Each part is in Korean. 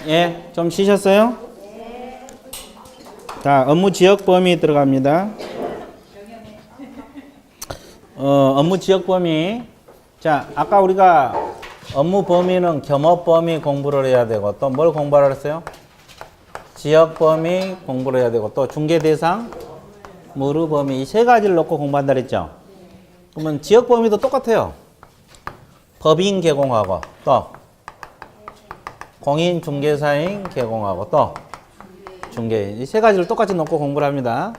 예, 좀 쉬셨어요? 자, 업무 지역 범위 들어갑니다. 업무 지역 범위. 자, 아까 우리가 업무 범위는 겸업 범위 공부를 해야 되고 또 뭘 공부하라 했어요? 지역 범위 공부를 해야 되고 또 중개 대상, 무르 범위 이 세 가지를 놓고 공부한다 그랬죠? 그러면 지역 범위도 똑같아요. 법인 개공하고 또 공인 중개사인 개공하고 또 중개인 이 세 가지를 똑같이 놓고 공부를 합니다.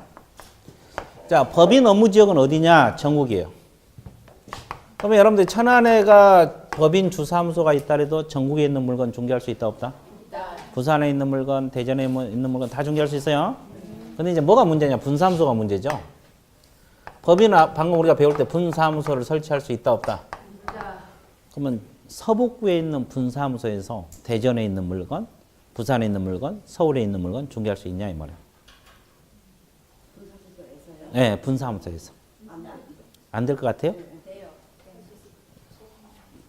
자, 법인 업무 지역은 어디냐? 전국이에요. 그러면 여러분들 천안에가 법인 주사무소가 있다 해도 전국에 있는 물건 중개할 수 있다 없다? 부산에 있는 물건, 대전에 있는 물건 다 중개할 수 있어요. 근데 이제 뭐가 문제냐? 분사무소가 문제죠. 법인은 방금 우리가 배울 때 분사무소를 설치할 수 있다 없다? 그러면 서북구에 있는 분사무소에서 대전에 있는 물건, 부산에 있는 물건, 서울에 있는 물건 중개할 수 있냐 이 말이에요. 분사무소에서요? 네, 분사무소에서. 안 될 것 같아요?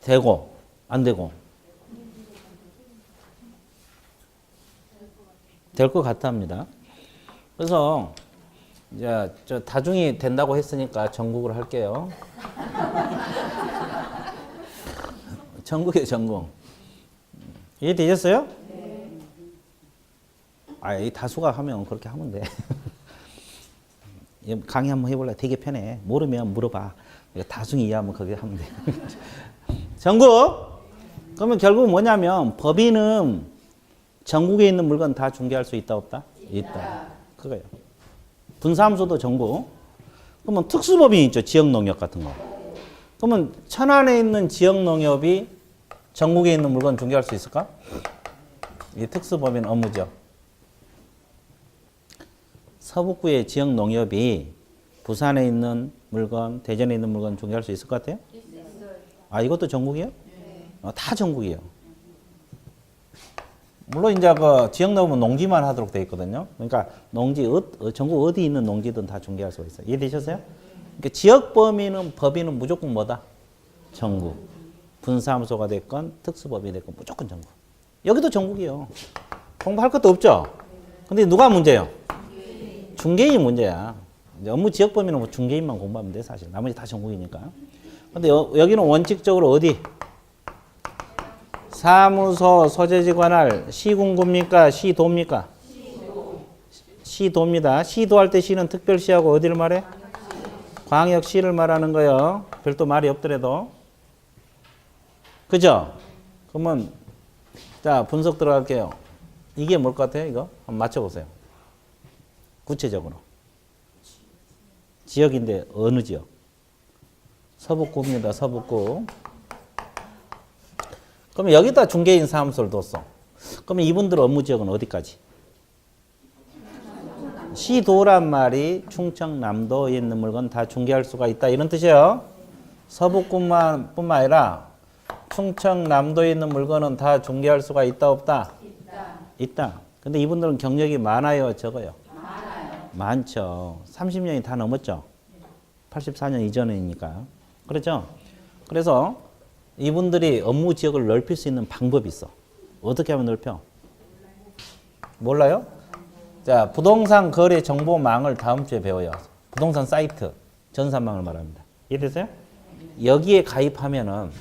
되고 안 되고 될 것 같답니다. 그래서 이제 저 다중이 된다고 했으니까 전국으로 할게요. 전국이에요, 전국. 이해되셨어요? 네. 아, 이 다수가 하면 그렇게 하면 돼. 강의 한번 해볼래? 되게 편해. 모르면 물어봐. 다중이 이해하면 그게 하면 돼. 전국? 그러면 결국 뭐냐면 법인은 전국에 있는 물건 다 중개할 수 있다 없다? 있다. 그거예요. 분사무소도 전국. 그러면 특수법인 있죠. 지역농협 같은 거. 그러면 천안에 있는 지역농협이 전국에 있는 물건 중개할 수 있을까? 이 특수법인 업무죠. 서북구의 지역농협이 부산에 있는 물건, 대전에 있는 물건 중개할 수 있을 것 같아요? 아, 이것도 전국이에요? 네. 다 전국이에요. 물론 이제 그 지역농협은 농지만 하도록 되어 있거든요. 그러니까 농지 전국 어디 있는 농지든 다 중개할 수가 있어요. 이해되셨어요? 그러니까 지역 범위는 법인은 무조건 뭐다? 전국. 분사무소가 됐건 특수법인이 됐건 무조건 전국. 여기도 전국이에요. 공부할 것도 없죠. 근데 누가 문제예요? 중개인이 문제야. 이제 업무 지역 범위는 뭐 중개인만 공부하면 돼 사실. 나머지 다 전국이니까. 근데 여기는 원칙적으로 어디? 사무소 소재지 관할 시군구입니까? 시도입니까? 시도입니다. 시도할 때 시는 특별시하고 어디를 말해? 광역시를 말하는 거예요. 별도 말이 없더라도. 그죠? 그러면 자 분석 들어갈게요. 이게 뭘 것 같아요? 이거 한번 맞춰보세요. 구체적으로. 지역인데 어느 지역? 서북구입니다. 서북구. 그러면 여기다 중개인 사무소를 뒀어. 그러면 이분들 업무 지역은 어디까지? 시도란 말이 충청남도에 있는 물건 다 중개할 수가 있다 이런 뜻이에요. 서북구뿐만 아니라 충청남도에 있는 물건은 다 중개할 수가 있다 없다? 있다. 근데 이분들은 경력이 많아요, 적어요? 많죠. 30년이 다 넘었죠. 84년 이전이니까. 그렇죠? 그래서 이분들이 업무 지역을 넓힐 수 있는 방법이 있어. 어떻게 하면 넓혀? 몰라요? 자, 부동산 거래 정보망을 다음 주에 배워요. 부동산 사이트, 전산망을 말합니다. 이해되세요? 여기에 가입하면은,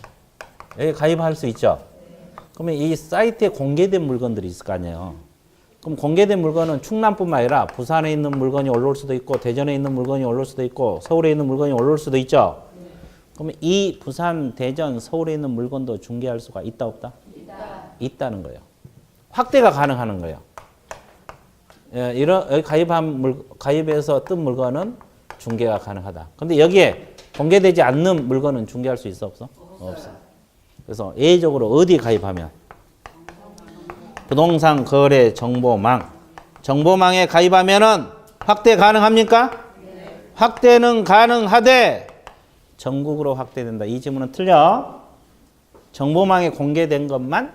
여기 가입할 수 있죠? 그러면 이 사이트에 공개된 물건들이 있을 거 아니에요. 그럼 공개된 물건은 충남뿐만 아니라 부산에 있는 물건이 올라올 수도 있고, 대전에 있는 물건이 올라올 수도 있고, 서울에 있는 물건이 올라올 수도 있죠? 그러면 이 부산, 대전, 서울에 있는 물건도 중개할 수가 있다 없다? 있다는 거예요. 확대가 가능한 거예요. 예, 여기 가입해서 뜬 물건은 중개가 가능하다. 근데 여기에 공개되지 않는 물건은 중개할 수 있어 없어? 없어. 그래서 예외적으로 어디에 가입하면? 부동산 거래 정보망. 정보망에 가입하면은 확대 가능합니까? 네. 확대는 가능하되 전국으로 확대된다. 이 질문은 틀려. 정보망에 공개된 것만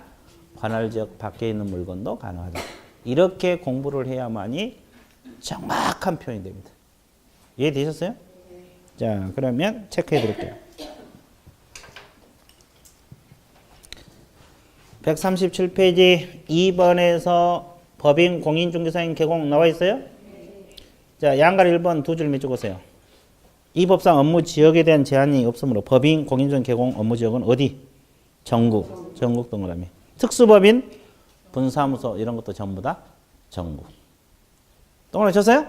관할 지역 밖에 있는 물건도 가능하다. 이렇게 공부를 해야만이 정확한 표현이 됩니다. 이해되셨어요? 자, 그러면 체크해 드릴게요. 137페이지 2번에서 법인 공인중개사인 개공 나와 있어요? 자, 양갈 1번 두 줄 밑줄거세요. 이 법상 업무 지역에 대한 제한이 없으므로 법인 공인중개사 개공 업무 지역은 어디? 전국. 전국 동그라미. 특수법인, 분사무소 이런 것도 전부 다 전국. 동그라미 쳤어요?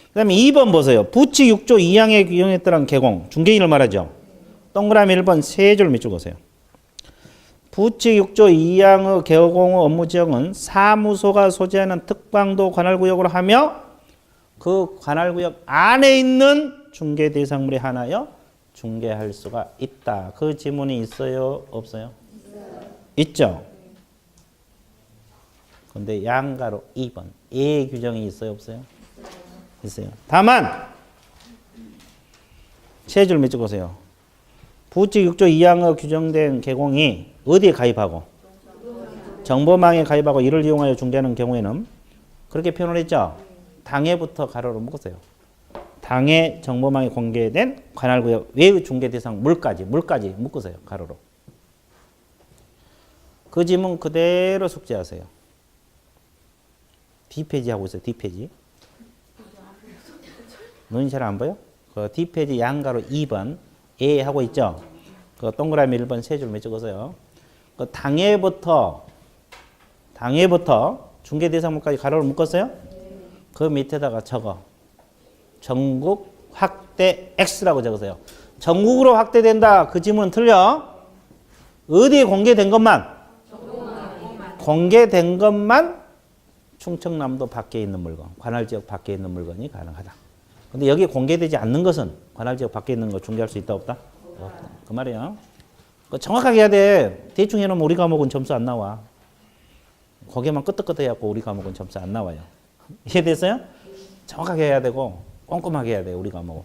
그 다음에 2번 보세요. 부칙 6조 2항에 규정에 따른 개공. 중개인을 말하죠. 동그라미 1번 세 줄 밑줄 그으세요. 부칙 6조 2항의 개공 업무 지역은 사무소가 소재하는 특방도 관할구역으로 하며 그 관할구역 안에 있는 중개 대상물에 한하여 중개할 수가 있다. 그 지문이 있어요? 없어요? 있죠. 근데 양가로 2번 예 규정이 있어요? 없어요? 있어요. 다만 세 줄 밑줄 그으세요. 부칙 6조 2항의 규정된 개공이 어디에 가입하고? 정보망에 가입하고 이를 이용하여 중개하는 경우에는 그렇게 표현을 했죠. 당해부터 가로로 묶었어요. 당해 정보망에 공개된 관할구역 외의 중개 대상 물까지 묶으세요. 가로로. 그 지문 그대로 숙지하세요. D페이지 하고 있어요. D페이지. 눈이 잘 안 보여? 그 D페이지 양가로 2번 예 하고 있죠. 그 동그라미 1번 세 줄 met적으세요. 그 당해부터 중개 대상물까지 가로로 묶었어요? 그 밑에다가 적어. 전국 확대 X라고 적으세요. 전국으로 확대된다. 그 지문은 틀려. 어디에 공개된 것만? 공개된 것만 충청남도 밖에 있는 물건, 관할지역 밖에 있는 물건이 가능하다. 근데 여기 공개되지 않는 것은 관할지역 밖에 있는 거 중개할 수 있다 없다? 없다. 그 말이야. 정확하게 해야 돼. 대충 해놓으면 우리 과목은 점수 안 나와. 거기에만 끄떡끄떡해갖고 우리 과목은 점수 안 나와요. 이해됐어요? 정확하게 해야 되고 꼼꼼하게 해야 돼. 우리 과목은.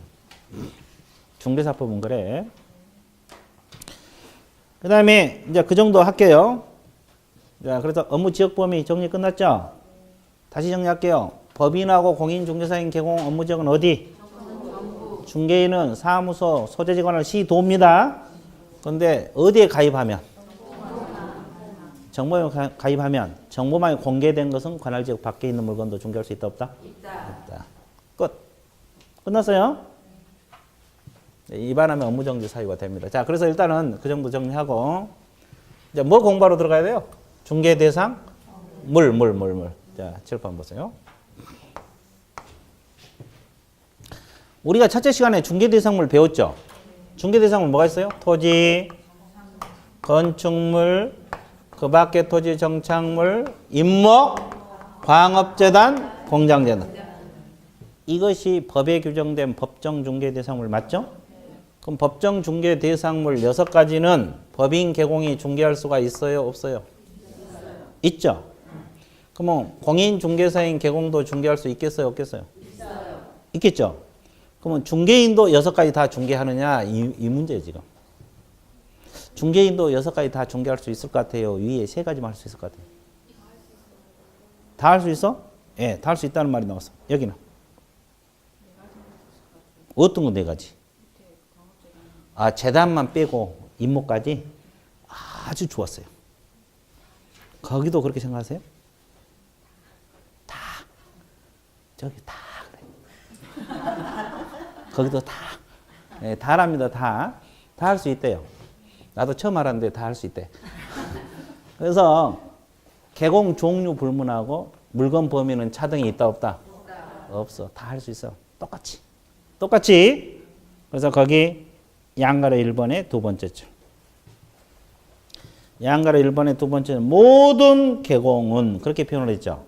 중개사법은 그래. 그 다음에 이제 그 정도 할게요. 자, 그래서 업무 지역 범위 정리 끝났죠? 다시 정리할게요. 법인하고 공인중개사인 개공 업무 지역은 어디? 중개인은 사무소, 소재지관을 시도입니다. 그런데 어디에 가입하면? 정보망에 가입하면 정보망에 공개된 것은 관할지역 밖에 있는 물건도 중개할 수 있다 없다? 있다. 끝. 끝났어요? 네, 위반하면 업무정지 사유가 됩니다. 자, 그래서 일단은 그 정도 정리하고 이제 뭐 공부하러 들어가야 돼요? 중개 대상? 물. 자, 칠판 보세요. 우리가 첫째 시간에 중개대상물 배웠죠? 중개대상물 뭐가 있어요? 토지, 건축물, 그 밖에 토지 정착물, 임목, 광업재단, 공장재단. 이것이 법에 규정된 법정 중개대상물 맞죠? 그럼 법정 중개대상물 6가지는 법인 개공이 중개할 수가 있어요? 없어요? 있죠? 그러면 공인중개사인 개공도 중개할 수 있겠어요? 없겠어요? 있겠죠? 그러면 중개인도 6가지 다 중개하느냐 이 문제예요 지금. 중개인도 6가지 다 중개할 수 있을 것 같아요? 위에 3가지만 할 수 있을 것 같아요? 다 할 수 있어? 예, 다 할 수 있다는 말이 나왔어. 여기는 어떤 거 4가지? 아, 재단만 빼고 임목까지 아주 좋았어요. 거기도 그렇게 생각하세요? 다 저기 다 그래. 거기도 다. 네, 다랍니다. 다 할 수 있대요. 나도 처음 알았는데 다 할 수 있대. 그래서 개공 종류 불문하고 물건 범위는 차등이 있다 없다? 없어. 다 할 수 있어. 똑같이. 그래서 거기 양가로 1번의 두 번째 줄. 양가로 1번의 두 번째 줄. 모든 개공은 그렇게 표현을 했죠.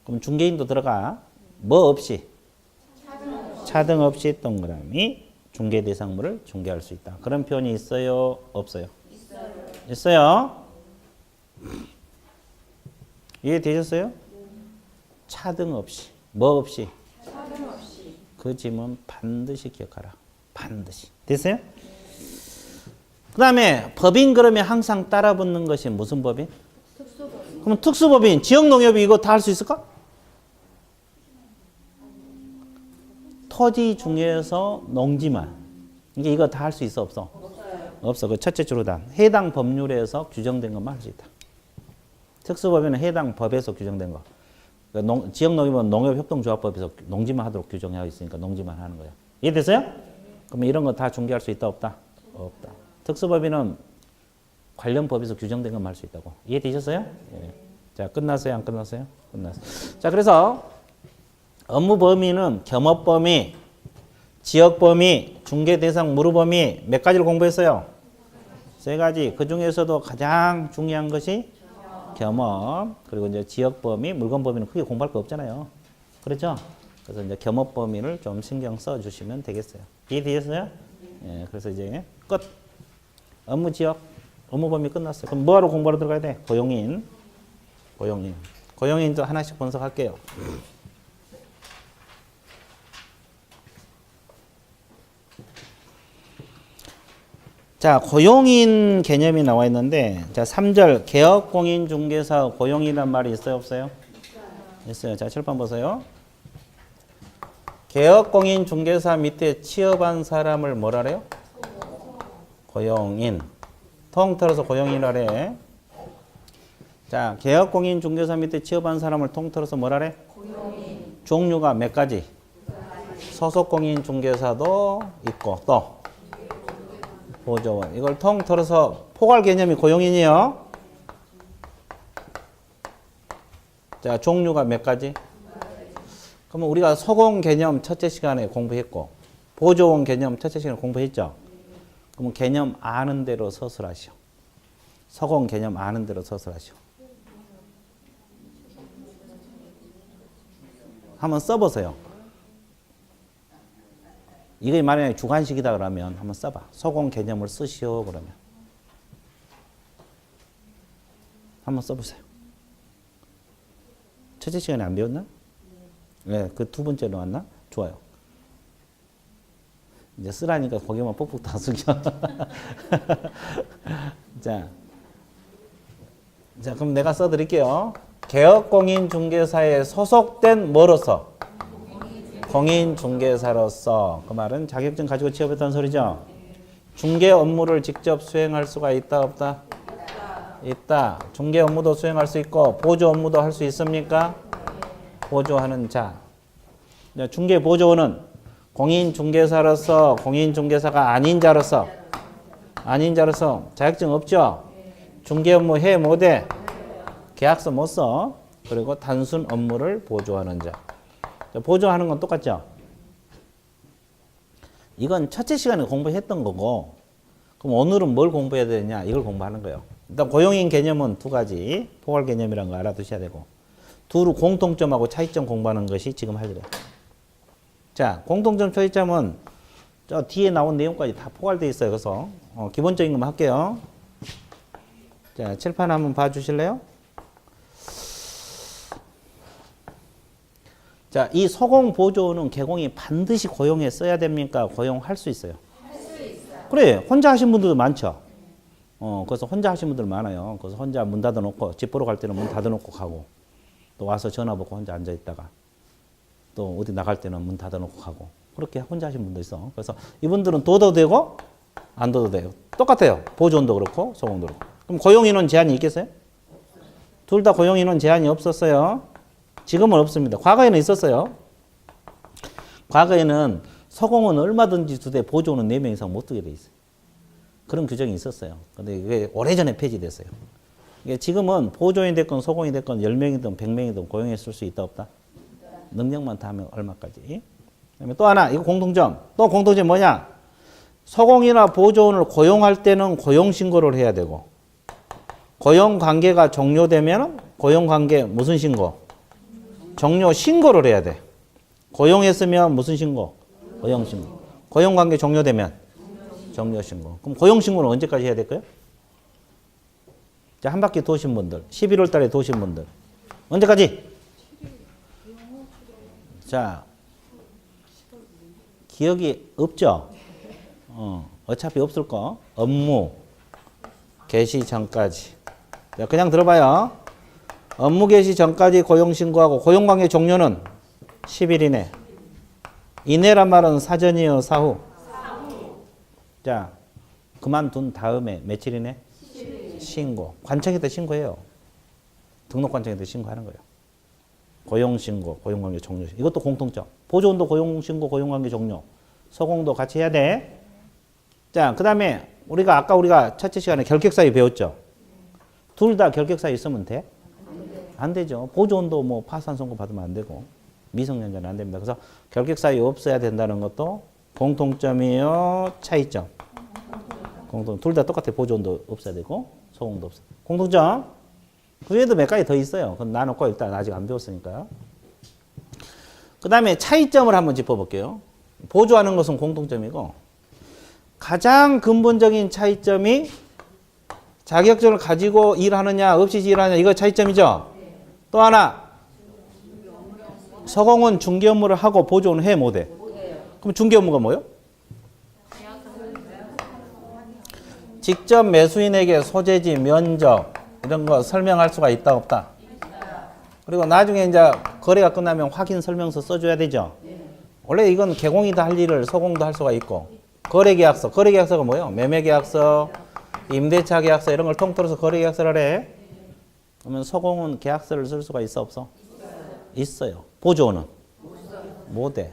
그럼 중개인도 들어가. 뭐 없이? 차등 없이 동그라미 중개 대상물을 중개할 수 있다. 그런 표현이 있어요? 없어요? 있어요. 이해되셨어요? 차등 없이. 뭐 없이? 차등 없이. 그 지문 반드시 기억하라. 반드시. 됐어요? 그 다음에 법인 그러면 항상 따라붙는 것이 무슨 법인? 특수법인. 그럼 특수법인, 지역농협이 이거 다 할 수 있을까? 토지 중에서 농지만. 이게 이거 다 할 수 있어 없어? 없어. 그 첫째 주로다. 해당 법률에서 규정된 것만 할 수 있다. 특수법에는 해당 법에서 규정된 거. 그러니까 지역농협은 농협협동조합법에서 농지만 하도록 규정하고 있으니까 농지만 하는 거야. 이해됐어요? 그러면 이런 거 다 중개할 수 있다 없다? 없다. 특수법에는 관련 법에서 규정된 것만 할 수 있다고. 이해되셨어요? 예. 자, 끝났어요? 안 끝났어요? 끝났어요. 자, 그래서 업무 범위는 겸업 범위, 지역 범위, 중개 대상 무료 범위 몇 가지를 공부했어요? 세 가지. 그 중에서도 가장 중요한 것이 겸업, 그리고 이제 지역 범위, 물건 범위는 크게 공부할 거 없잖아요. 그렇죠? 그래서 이제 겸업 범위를 좀 신경 써 주시면 되겠어요. 이해되셨어요? 예, 그래서 이제 끝. 업무 지역, 업무 범위 끝났어요. 그럼 뭐하러 공부하러 들어가야 돼? 고용인. 고용인도 하나씩 분석할게요. 자, 고용인 개념이 나와 있는데, 자, 3절, 개업공인중개사 고용이란 말이 있어요, 없어요? 있어요. 자, 칠판 보세요. 개업공인중개사 밑에 취업한 사람을 뭐라 그래요? 고용인. 통틀어서 고용인이라래. 자, 개업공인중개사 밑에 취업한 사람을 통틀어서 뭐라 그래? 고용인. 종류가 몇 가지? 소속공인중개사도 있고, 또 보조원. 이걸 통틀어서 포괄 개념이 고용인이요. 자, 종류가 몇 가지? 그러면 우리가 소공 개념 첫째 시간에 공부했고 보조원 개념 첫째 시간에 공부했죠. 그러면 개념 아는 대로 서술하시오. 소공 개념 아는 대로 서술하시오. 한번 써보세요. 이게 만약에 주관식이다 그러면 한번 써봐. 소공 개념을 쓰시오 그러면. 한번 써보세요. 첫째 시간에 안 배웠나? 네, 그 두 번째로 왔나? 좋아요. 이제 쓰라니까 고개만 뻑뻑 다 숙여. 자, 그럼 내가 써드릴게요. 개업공인중개사에 소속된 뭐로서? 공인중개사로서. 그 말은 자격증 가지고 취업했다는 소리죠. 중개 업무를 직접 수행할 수가 있다 없다? 있다. 중개 업무도 수행할 수 있고 보조 업무도 할 수 있습니까? 보조하는 자. 중개 보조는 공인중개사로서 공인중개사가 아닌 자로서 자격증 없죠? 중개 업무 해 못해? 계약서 못 써. 그리고 단순 업무를 보조하는 자. 보조하는 건 똑같죠? 이건 첫째 시간에 공부했던 거고, 그럼 오늘은 뭘 공부해야 되냐? 이걸 공부하는 거예요. 일단 고용인 개념은 두 가지, 포괄 개념이라는 거 알아두셔야 되고, 둘 공통점하고 차이점 공부하는 것이 지금 할 일이에요. 자, 공통점 차이점은 저 뒤에 나온 내용까지 다 포괄되어 있어요. 그래서 기본적인 것만 할게요. 자, 칠판 한번 봐주실래요? 자, 이 소공 보조는 개공이 반드시 고용에 써야 됩니까? 고용할 수 있어요. 할 수 있어요. 그래, 혼자 하신 분들도 많죠. 그래서 혼자 하신 분들 많아요. 그래서 혼자 문 닫아놓고 집 보러 갈 때는 문 닫아놓고 가고, 또 와서 전화 받고 혼자 앉아 있다가 또 어디 나갈 때는 문 닫아놓고 가고, 그렇게 혼자 하신 분도 있어. 그래서 이분들은 둬도 되고 안 둬도 돼요. 똑같아요. 보조원도 그렇고 소공도 그렇고. 그럼 고용인원 제한이 있겠어요? 둘 다 고용인원 제한이 없었어요. 지금은 없습니다. 과거에는 있었어요. 과거에는 소공은 얼마든지 두되 보조는 4명 이상 못 두게 돼 있어요. 그런 규정이 있었어요. 근데 이게 오래전에 폐지됐어요. 이게 지금은 보조인 됐건 소공이 됐건 10명이든 100명이든 고용해 쓸 수 있다 없다? 능력만 다 하면 얼마까지? 그다음에 또 하나, 이거 공통점. 또 공통점이 뭐냐? 소공이나 보조원을 고용할 때는 고용신고를 해야 되고, 고용관계가 종료되면 고용관계 무슨 신고? 종료 신고를 해야 돼. 고용했으면 무슨 신고? 고용신고. 고용관계 종료되면 종료신고. 그럼 고용신고는 언제까지 해야 될까요? 자, 한 바퀴 도신 분들, 11월 달에 도신 분들. 언제까지? 자, 기억이 없죠? 어차피 없을 거. 업무 개시 전까지. 자, 그냥 들어봐요. 업무 개시 전까지 고용신고하고 고용관계 종료는 10일 이내. 이내란 말은 사전이요, 사후? 자, 그만둔 다음에 며칠이네? 신고. 관청에다 신고해요. 등록관청에다 신고하는 거예요. 고용신고, 고용관계 종료. 이것도 공통점. 보조원도 고용신고, 고용관계 종료. 소공도 같이 해야 돼. 자, 그 다음에 우리가 첫째 시간에 결격사유 배웠죠? 둘 다 결격사유 있으면 돼? 안 되죠. 보조원도 뭐 파산 선고 받으면 안 되고 미성년자는 안 됩니다. 그래서 결격사유 없어야 된다는 것도 공통점이에요. 차이점. 둘 다 똑같아. 보조원도 없어야 되고 소공도 없어야 되고. 공통점. 그 외에도 몇 가지 더 있어요. 그건 나놓고 일단 아직 안 배웠으니까요. 그 다음에 차이점을 한번 짚어볼게요. 보조하는 것은 공통점이고 가장 근본적인 차이점이 자격증을 가지고 일하느냐 없이 일하느냐 이거 차이점이죠. 또 하나 서공은 중개 업무를 하고 보조는 해 못해. 그럼 중개 업무가 뭐예요? 직접 매수인에게 소재지, 면적 이런 거 설명할 수가 있다 없다. 그리고 나중에 이제 거래가 끝나면 확인 설명서 써줘야 되죠. 원래 이건 개공이도 할 일을 소공도 할 수가 있고 거래계약서, 거래계약서가 뭐예요? 매매계약서, 임대차 계약서 이런 걸 통틀어서 거래계약서를 해. 그러면 소공은 계약서를 쓸 수가 있어 없어? 있어요. 보조는 못해.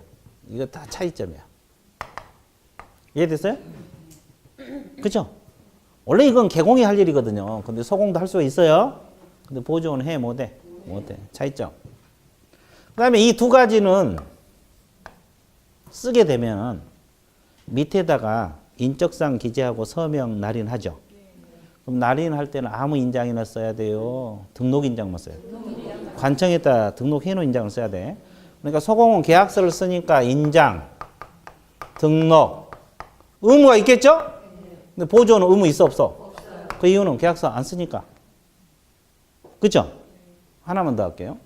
이거 다 차이점이야. 이해됐어요? 그죠? 원래 이건 개공이 할 일이거든요. 근데 소공도 할 수가 있어요. 근데 보조는 해 못해? 못해. 차이점. 그 다음에 이 두 가지는 쓰게 되면 밑에다가 인적사항 기재하고 서명 날인하죠. 그럼 날인할 때는 아무 인장이나 써야 돼요? 등록 인장만 써야 돼요? 관청에다 등록해 놓은 인장을 써야 돼. 그러니까 소공은 계약서를 쓰니까 인장, 등록, 의무가 있겠죠? 근데 보조는 의무 있어 없어? 그 이유는 계약서 안 쓰니까. 그죠? 하나만 더 할게요.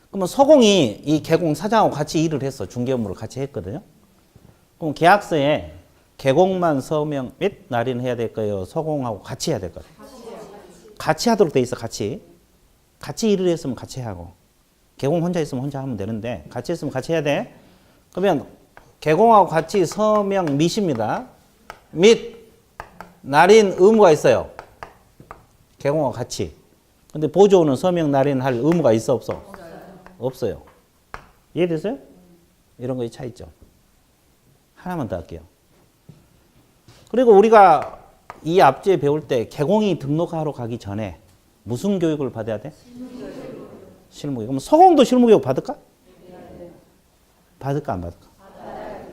그러면 소공이 이 개공 사장하고 같이 일을 했어. 중개 업무를 같이 했거든요. 그럼 계약서에 개공만 서명 및 날인해야 될 거예요? 소공하고 같이 해야 될 거예요? 같이 하도록 돼 있어. 같이 일을 했으면 같이 하고 개공 혼자 있으면 혼자 하면 되는데 같이 했으면 같이 해야 돼. 그러면 개공하고 같이 서명 및입니다. 및 날인 의무가 있어요. 개공하고 같이. 근데 보조는 서명 날인할 의무가 있어 없어? 없어요. 이해됐어요? 이런 거의 차이점. 하나만 더 할게요. 그리고 우리가 이 앞뒤에 배울 때 개공이 등록하러 가기 전에 무슨 교육을 받아야 돼? 실무교육. 그럼 소공도 실무교육 받을까? 받을까 안 받을까?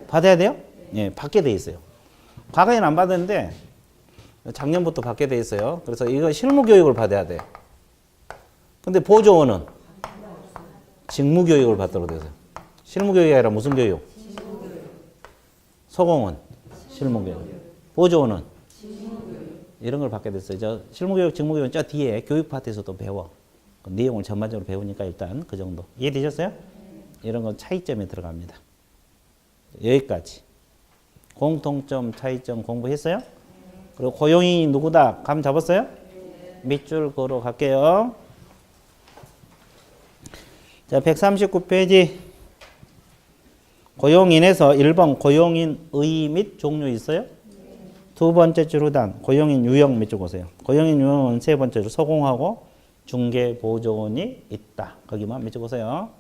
받아야 돼요? 예, 받게 돼 있어요. 과거에는 안 받았는데 작년부터 받게 돼 있어요. 그래서 이거 실무교육을 받아야 돼. 근데 보조원은 직무교육을 받도록 되어 있어요. 실무교육이 아니라 무슨 교육? 소공은 실무교육. 보조원은 이런 걸 받게 됐어요. 저 실무교육, 직무교육은 저 뒤에 교육 파트에서도 배워. 그 내용을 전반적으로 배우니까 일단 그 정도. 이해되셨어요? 이런 건 차이점에 들어갑니다. 여기까지. 공통점, 차이점 공부했어요? 그리고 고용이 누구다? 감 잡았어요? 밑줄 그어 갈게요. 자, 139페이지. 고용인에서 1번 고용인의 및 종류 있어요? 두 번째 줄 후단 고용인 유형 밑줄 보세요. 고용인 유형은 세 번째 줄 소공하고 중개 보조원이 있다. 거기만 밑줄 보세요.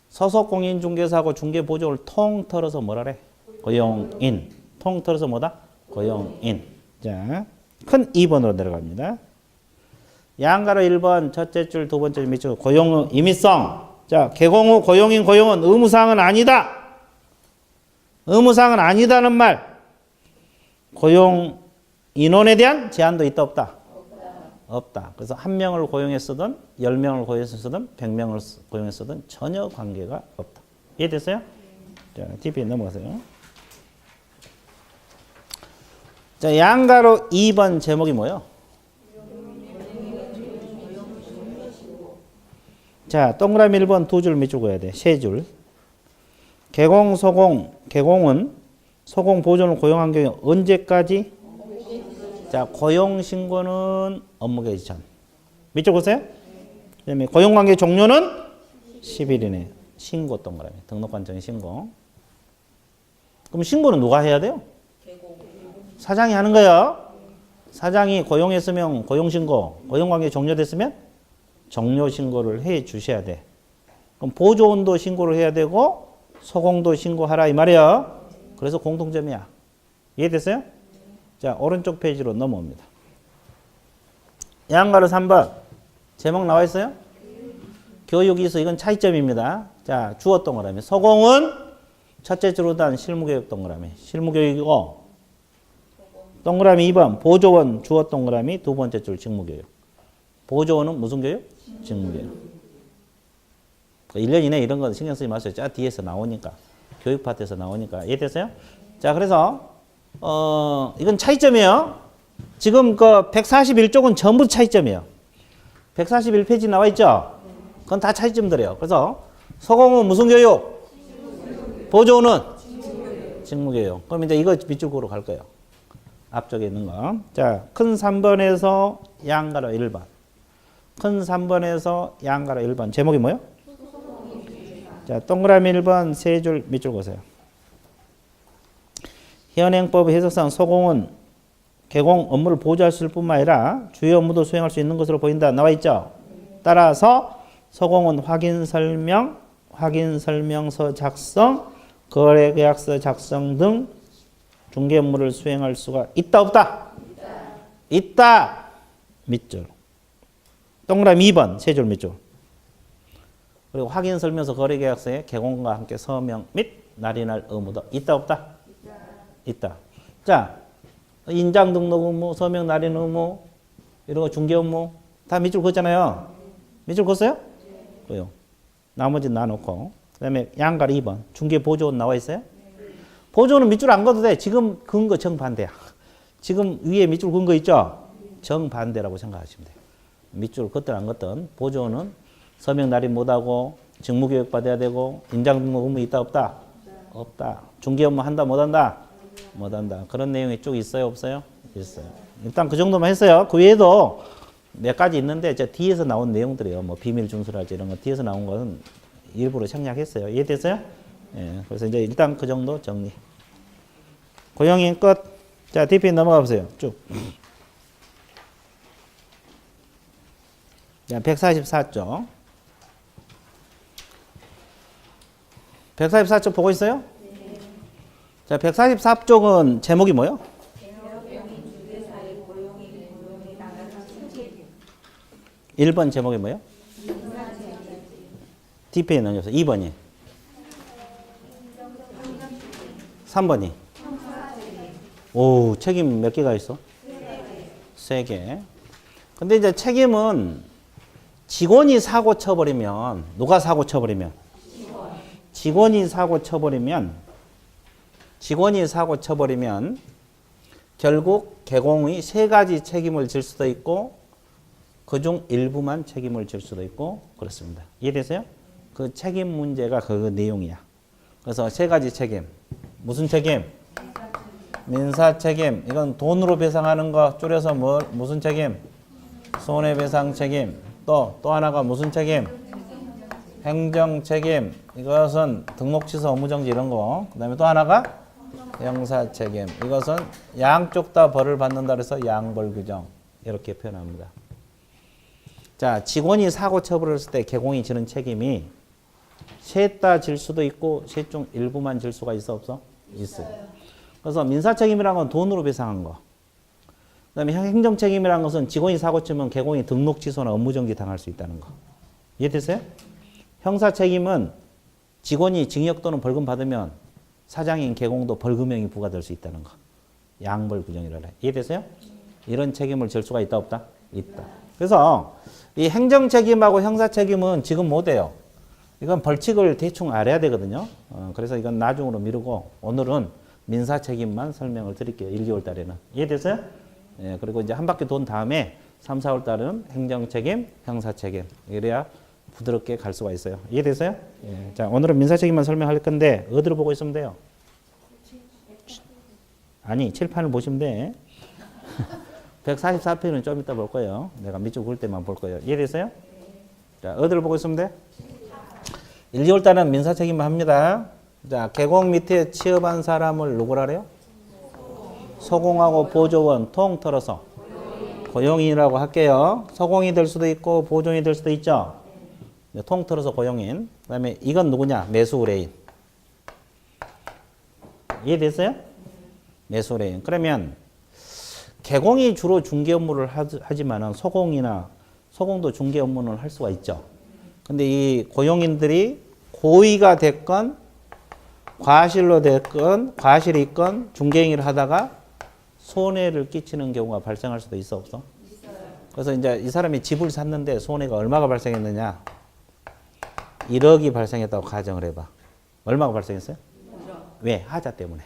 소속 공인 중개사하고 중개 보조를 통틀어서 뭐라 그래? 고용인. 통틀어서 뭐다? 고용인. 자, 큰 2번으로 내려갑니다. 양가로 1번 첫째 줄 두 번째 줄 밑줄 고용의 임의성. 자, 개공 후 고용인 고용은 의무사항은 아니다. 의무사항은 아니다는 말. 고용 인원에 대한 제한도 있다 없다? 없다. 그래서 한 명을 고용했으든 10명을 고용했으든 100명을 고용했으든 전혀 관계가 없다. 이해됐어요? 자, TP 넘어가세요. 자, 양가로 2번 제목이 뭐예요? 자, 동그라미 1번 두 줄 밑줄 그어야 돼. 세 줄. 개공, 소공. 개공은 소공 보조를 고용한 경우 언제까지? 자, 고용신고는 업무개시 전. 밑줄 보세요. 그다음에 고용관계 종료는 10일 이내. 신고 동그라미. 등록관청의 신고. 그럼 신고는 누가 해야 돼요? 사장이 하는 거예요. 사장이 고용했으면 고용신고, 고용관계 종료됐으면 종료신고를 해 주셔야 돼. 그럼 보조원도 신고를 해야 되고 소공도 신고하라 이 말이야. 그래서 공통점이야. 이해됐어요? 자, 오른쪽 페이지로 넘어옵니다. 양가로 3번. 제목 나와 있어요? 교육이수 이건 차이점입니다. 자, 주어 동그라미. 소공은 첫째 주로 단 실무교육 동그라미. 실무교육이고 동그라미 2번. 보조원 주어 동그라미 두 번째 줄 직무교육. 보조원은 무슨 교육? 직무교육. 1년 이내 이런 건 신경 쓰지 마세요. 자, 뒤에서 나오니까. 교육 파트에서 나오니까. 이해됐어요? 자, 그래서 이건 차이점이에요. 지금 그 141쪽은 전부 차이점이에요. 141페이지 나와 있죠? 그건 다 차이점들이에요. 그래서 소공은 무슨 교육? 보조는? 직무교육. 그럼 이제 이거 밑줄으로 갈 거예요. 앞쪽에 있는 거. 자, 큰 3번에서 양가로 1번. 큰 3번에서 양가로 1번. 제목이 뭐예요? 자, 동그라미 1번 세 줄 밑줄 보세요. 현행법 해석상 소공은 개공 업무를 보조할 뿐만 아니라 주요 업무도 수행할 수 있는 것으로 보인다. 나와 있죠? 따라서 소공은 확인설명서 작성, 거래계약서 작성 등 중개 업무를 수행할 수가 있다 없다? 있다. 밑줄. 동그라미 2번 세 줄 밑줄. 그리고 확인설명서 거래계약서에 개공과 함께 서명 및 날인할 의무도 있다 없다? 있다. 자, 인장 등록 의무, 서명 날인 의무, 이런 거 중개 업무 다 밑줄 긋잖아요. 밑줄 긋어요? 그요. 나머지 놔놓고. 그 다음에 양가로 2번. 중개 보조원 나와 있어요? 보조는 밑줄 안 긋어도 돼. 지금 긋은 거 정반대야. 지금 위에 밑줄 긋은 거 있죠? 정반대라고 생각하시면 돼요. 밑줄 긋든 안 긋든 보조는 서명 날인 못하고 직무교육 받아야 되고 인장 등록 의무 있다 없다? 없다. 중개 업무 한다 못한다? 못한다. 그런 내용이 쭉 있어요 없어요? 있어요. 일단 그 정도만 했어요. 그 외에도 몇 가지 있는데 저 뒤에서 나온 내용들이에요. 뭐 비밀 준수랄지 이런 거 뒤에서 나온 것은 일부러 생략했어요. 이해됐어요? 예. 그래서 이제 일단 그 정도 정리. 고용인 끝. 자, DP 넘어가 보세요. 쭉. 자, 144쪽. 144쪽 보고 있어요? 네. 자, 144쪽은 제목이 뭐예요? 1번 제목이 뭐예요? DP에 넘겨서 2번이 3번이 오, 책임 몇 개가 있어? 3개. 근데 이제 책임은 직원이 사고 쳐버리면 누가 사고 쳐버리면? 직원이 사고 쳐버리면 결국 개공이 3가지 책임을 질 수도 있고 그중 일부만 책임을 질 수도 있고 그렇습니다. 이해되세요? 그 책임 문제가 그 내용이야. 그래서 3가지 책임. 무슨 책임? 민사 책임. 이건 돈으로 배상하는 거 줄여서 무슨 책임? 손해배상 책임. 또 하나가 무슨 책임? 행정 책임. 이것은 등록 취소 업무정지 이런 거. 그 다음에 또 하나가 형사 책임. 이것은 양쪽 다 벌을 받는다 그래서 양벌 규정. 이렇게 표현합니다. 자, 직원이 사고 처벌을 했을 때 개공이 지는 책임이 셋 다 질 수도 있고 셋 중 일부만 질 수가 있어 없어? 있어요. 그래서 민사 책임이라는 건 돈으로 배상한 거. 그다음에 행정 책임이라는 것은 직원이 사고 치면 개공이 등록 취소나 업무정지 당할 수 있다는 거. 이해됐어요? 형사 책임은 직원이 징역 또는 벌금 받으면 사장인 개공도 벌금형이 부과될 수 있다는 거. 양벌 규정이라 그래. 이해됐어요? 이런 책임을 질 수가 있다 없다? 있다. 그래서 이 행정 책임하고 형사 책임은 지금 못 해요. 이건 벌칙을 대충 알아야 되거든요. 그래서 이건 나중으로 미루고 오늘은 민사 책임만 설명을 드릴게요. 1, 2월 달에는. 이해됐어요? 예, 그리고 이제 한 바퀴 돈 다음에 3, 4월 달은 행정 책임, 형사 책임. 이래야 부드럽게 갈 수가 있어요. 이해됐어요? 예. 자, 오늘은 민사 책임만 설명할 건데 어디로 보고 있으면 돼요? 아니, 칠판을 보시면 돼. 144편은 좀 이따 볼 거예요. 내가 밑줄 그을 때만 볼 거예요. 이해됐어요? 자, 어디를 보고 있으면 돼? 1, 2월 달은 민사 책임만 합니다. 자, 계곡 밑에 취업한 사람을 누구라 그래요? 소공하고 보조원 통틀어서 고용인이라고 할게요. 소공이 될 수도 있고 보조인이 될 수도 있죠. 통틀어서 고용인. 그 다음에 이건 누구냐? 매수 의뢰인. 이해됐어요? 매수 의뢰인. 그러면 계공이 주로 중개 업무를 하지만은 소공도 중개 업무는 할 수가 있죠. 근데 이 고용인들이 고의가 됐건 과실로 됐건 과실이 있건 중개행위를 하다가 손해를 끼치는 경우가 발생할 수도 있어 없어? 있어요. 그래서 이제 이 사람이 집을 샀는데 손해가 얼마가 발생했느냐? 1억이 발생했다고 가정을 해봐. 얼마가 발생했어요? 1억. 왜? 하자 때문에.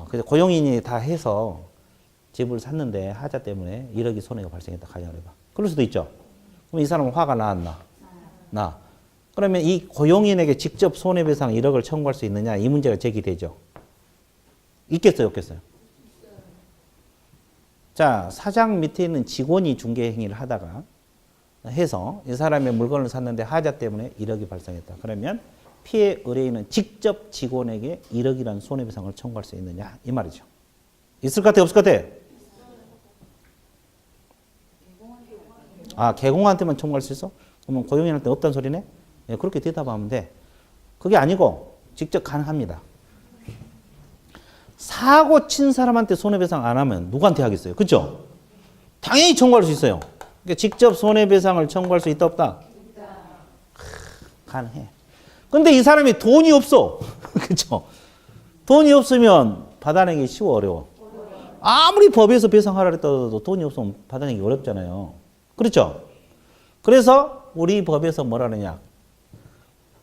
그래서 고용인이 다 해서 집을 샀는데 하자 때문에 1억이 손해가 발생했다 가정을 해봐. 그럴 수도 있죠. 그럼 이 사람은 화가 나왔나? 나. 그러면 이 고용인에게 직접 손해배상 1억을 청구할 수 있느냐? 이 문제가 제기되죠. 있겠어요? 없겠어요? 자, 사장 밑에 있는 직원이 중개행위를 하다가 해서 이 사람의 물건을 샀는데 하자 때문에 1억이 발생했다. 그러면 피해 의뢰인은 직접 직원에게 1억이라는 손해배상을 청구할 수 있느냐? 이 말이죠. 있을 것 같아? 없을 것 같아? 개공한테만 청구할 수 있어? 그러면 고용인한테 없다는 소리네? 예, 그렇게 대답하면 돼. 그게 아니고 직접 가능합니다. 사고 친 사람한테 손해배상 안 하면 누구한테 하겠어요? 그렇죠? 당연히 청구할 수 있어요. 그러니까 직접 손해배상을 청구할 수 있다 없다? 가능해. 근데 이 사람이 돈이 없어. 그렇죠? 돈이 없으면 받아내기 쉬워 어려워? 아무리 법에서 배상하라 했다도 돈이 없으면 받아내기 어렵잖아요. 그렇죠? 그래서 우리 법에서 뭐라 그러냐?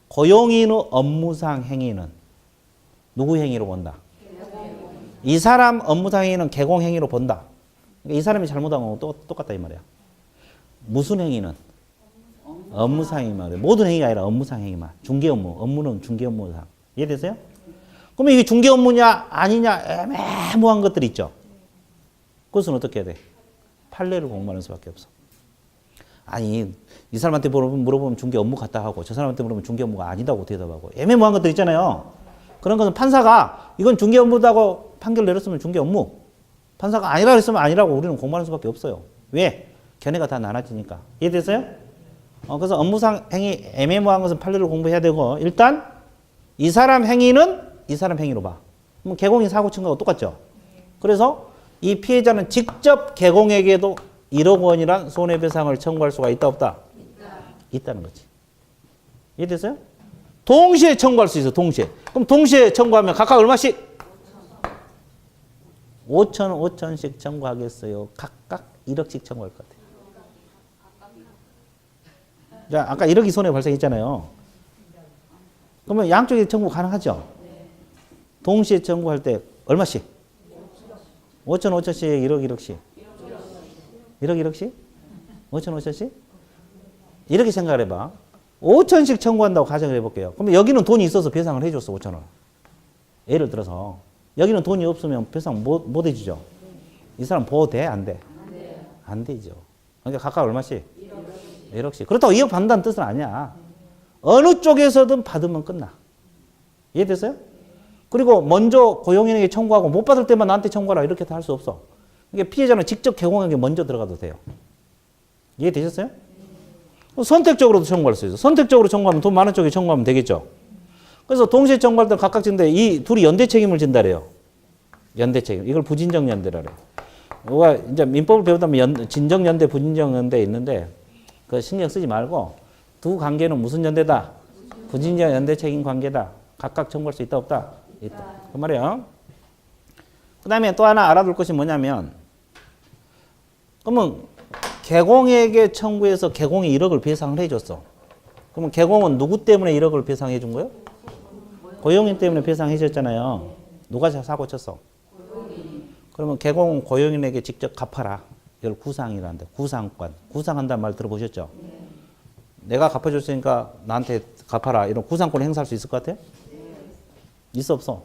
고용인의 업무상 행위는 누구 행위로 본다? 이 사람 업무상 행위는 계공 행위로 본다. 그러니까 이 사람이 잘못한 건 똑같다 이 말이야. 무슨 행위는? 업무상 행위만. 모든 행위가 아니라 업무상 행위만. 중개 업무. 업무는 중개 업무상. 이해되세요? 그러면 이게 중개 업무냐 아니냐 애매모호한 것들이 있죠. 그것은 어떻게 해야 돼? 판례를 공부하는 수밖에 없어. 아니 이 사람한테 물어보면 중개 업무 같다 하고 저 사람한테 물어보면 중개 업무가 아니다고 대답하고 애매모호한 것들 있잖아요. 그런 것은 판사가 이건 중개 업무다고 판결 내렸으면 중개 업무, 판사가 아니라 그랬으면 아니라고 우리는 공부하는 수밖에 없어요. 왜? 견해가 다 나눠지니까. 이해됐어요? 그래서 업무상 행위 애매모호한 것은 판례를 공부해야 되고 일단 이 사람 행위는 이 사람 행위로 봐. 그럼 계공이 사고 친 거하고 똑같죠. 그래서 이 피해자는 직접 계공에게도 1억 원이란 손해배상을 청구할 수가 있다 없다? 있다는 거지. 이해됐어요? 동시에 청구할 수 있어. 동시에. 그럼 동시에 청구하면 각각 얼마씩? 5천씩 청구하겠어요. 각각 1억씩 청구할 것 같아요. 자, 아까 1억이 손해 발생했잖아요. 그러면 양쪽에 청구 가능하죠? 동시에 청구할 때 얼마씩? 5천씩 1억 1억씩? 5천씩? 이렇게 생각을 해봐. 5천씩 청구한다고 가정을 해볼게요. 그러면 여기는 돈이 있어서 배상을 해줬어. 5천 원. 예를 들어서 여기는 돈이 없으면 배상 못 해주죠. 이 사람 보호돼? 안 돼? 안 되죠. 그러니까 각각 얼마씩? 1억씩. 그렇다고 2억 받는다는 뜻은 아니야. 어느 쪽에서든 받으면 끝나. 이해됐어요? 그리고 먼저 고용인에게 청구하고 못 받을 때만 나한테 청구하라 이렇게 다 할 수 없어. 그러니까 피해자는 직접 계공에게 먼저 들어가도 돼요. 이해되셨어요? 선택적으로도 청구할 수 있어. 선택적으로 청구하면 돈 많은 쪽에 청구하면 되겠죠. 그래서 동시에 청구할 때 각각 지는데 이 둘이 연대 책임을 진다래요. 연대 책임. 이걸 부진정 연대라 그래요. 우리가 이제 민법을 배우다 보면 진정 연대, 부진정 연대 있는데 그 신경 쓰지 말고 두 관계는 무슨 연대다? 부진정 연대 책임 관계다. 각각 청구할 수 있다 없다? 있다. 그 말이에요. 그 다음에 또 하나 알아둘 것이 뭐냐면 그러면 계공에게 청구해서 계공이 1억을 배상을 해줬어. 그러면 계공은 누구 때문에 1억을 배상해 준 거예요? 고용인 때문에 배상해 줬잖아요. 누가 사고 쳤어? 그러면 계공은 고용인에게 직접 갚아라. 이걸 구상이라는데 구상권. 구상한다는 말 들어보셨죠? 내가 갚아줬으니까 나한테 갚아라. 이런 구상권을 행사할 수 있을 것 같아요? 있어 없어?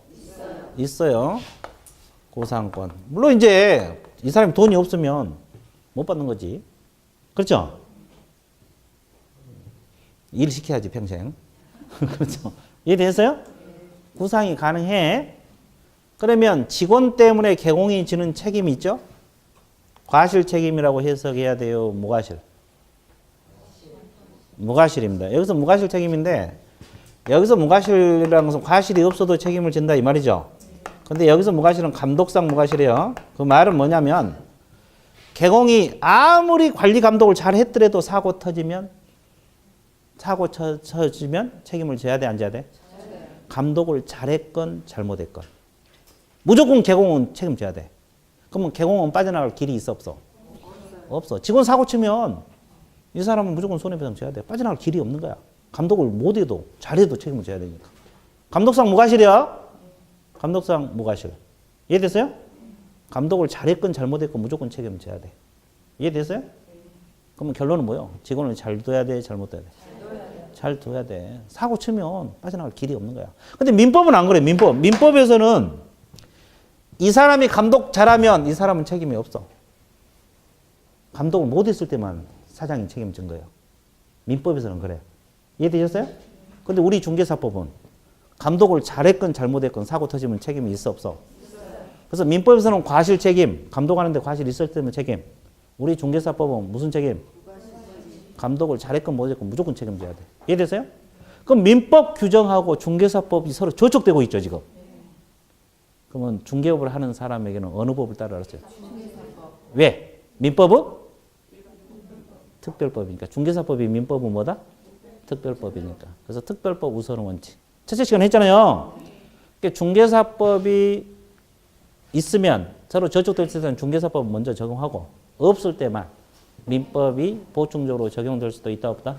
있어요. 구상권. 물론 이제 이 사람이 돈이 없으면 못 받는 거지. 그렇죠? 일 시켜야지 평생. 그렇죠? 이해됐어요? 구상이 가능해. 그러면 직원 때문에 개공이 지는 책임이 있죠? 과실 책임이라고 해석해야 돼요? 무과실? 무과실입니다. 여기서 무과실 책임인데 여기서 무과실이라는 것은 과실이 없어도 책임을 진다 이 말이죠. 근데 여기서 무과실은 감독상 무과실이에요. 그 말은 뭐냐면 개공이 아무리 관리 감독을 잘 했더라도 사고 터지면 책임을 져야 돼, 안 져야 돼? 감독을 잘했건 잘못했건 무조건 개공은 책임져야 돼. 그러면 개공은 빠져나갈 길이 있어 없어? 없어. 직원 사고 치면 이 사람은 무조건 손해배상 져야 돼. 빠져나갈 길이 없는 거야. 감독을 못해도 잘해도 책임을 져야 되니까. 감독상 무과실이야. 감독상 무과실. 이해됐어요? 감독을 잘했건 잘못했건 무조건 책임을 져야 돼. 이해됐어요? 그러면 결론은 뭐예요? 직원을 잘 둬야 돼, 잘못 둬야 돼? 잘 둬야 돼. 사고 치면 빠져나갈 길이 없는 거야. 근데 민법은 안 그래. 민법에서는 이 사람이 감독 잘하면 이 사람은 책임이 없어. 감독을 못했을 때만 사장이 책임진 거예요. 민법에서는 그래. 이해되셨어요? 근데 우리 중개사법은 감독을 잘했건 잘못했건 사고 터지면 책임이 있어 없어? 그래서 민법에서는 과실 책임, 감독하는데 과실 있을 때면 책임. 우리 중개사법은 무슨 책임? 감독을 잘했건 못했건 무조건 책임져야 돼. 이해되세요? 그럼 민법 규정하고 중개사법이 서로 저촉되고 있죠 지금. 그러면 중개업을 하는 사람에게는 어느 법을 따라 알았어요? 왜? 민법은? 특별법이니까. 중개사법이 민법은 뭐다? 특별법이니까. 그래서 특별법 우선 원칙. 첫째 시간 했잖아요. 그러니까 중개사법이 있으면 서로 저촉될 때는 중개사법 먼저 적용하고 없을 때만 민법이 보충적으로 적용될 수도 있다 없다?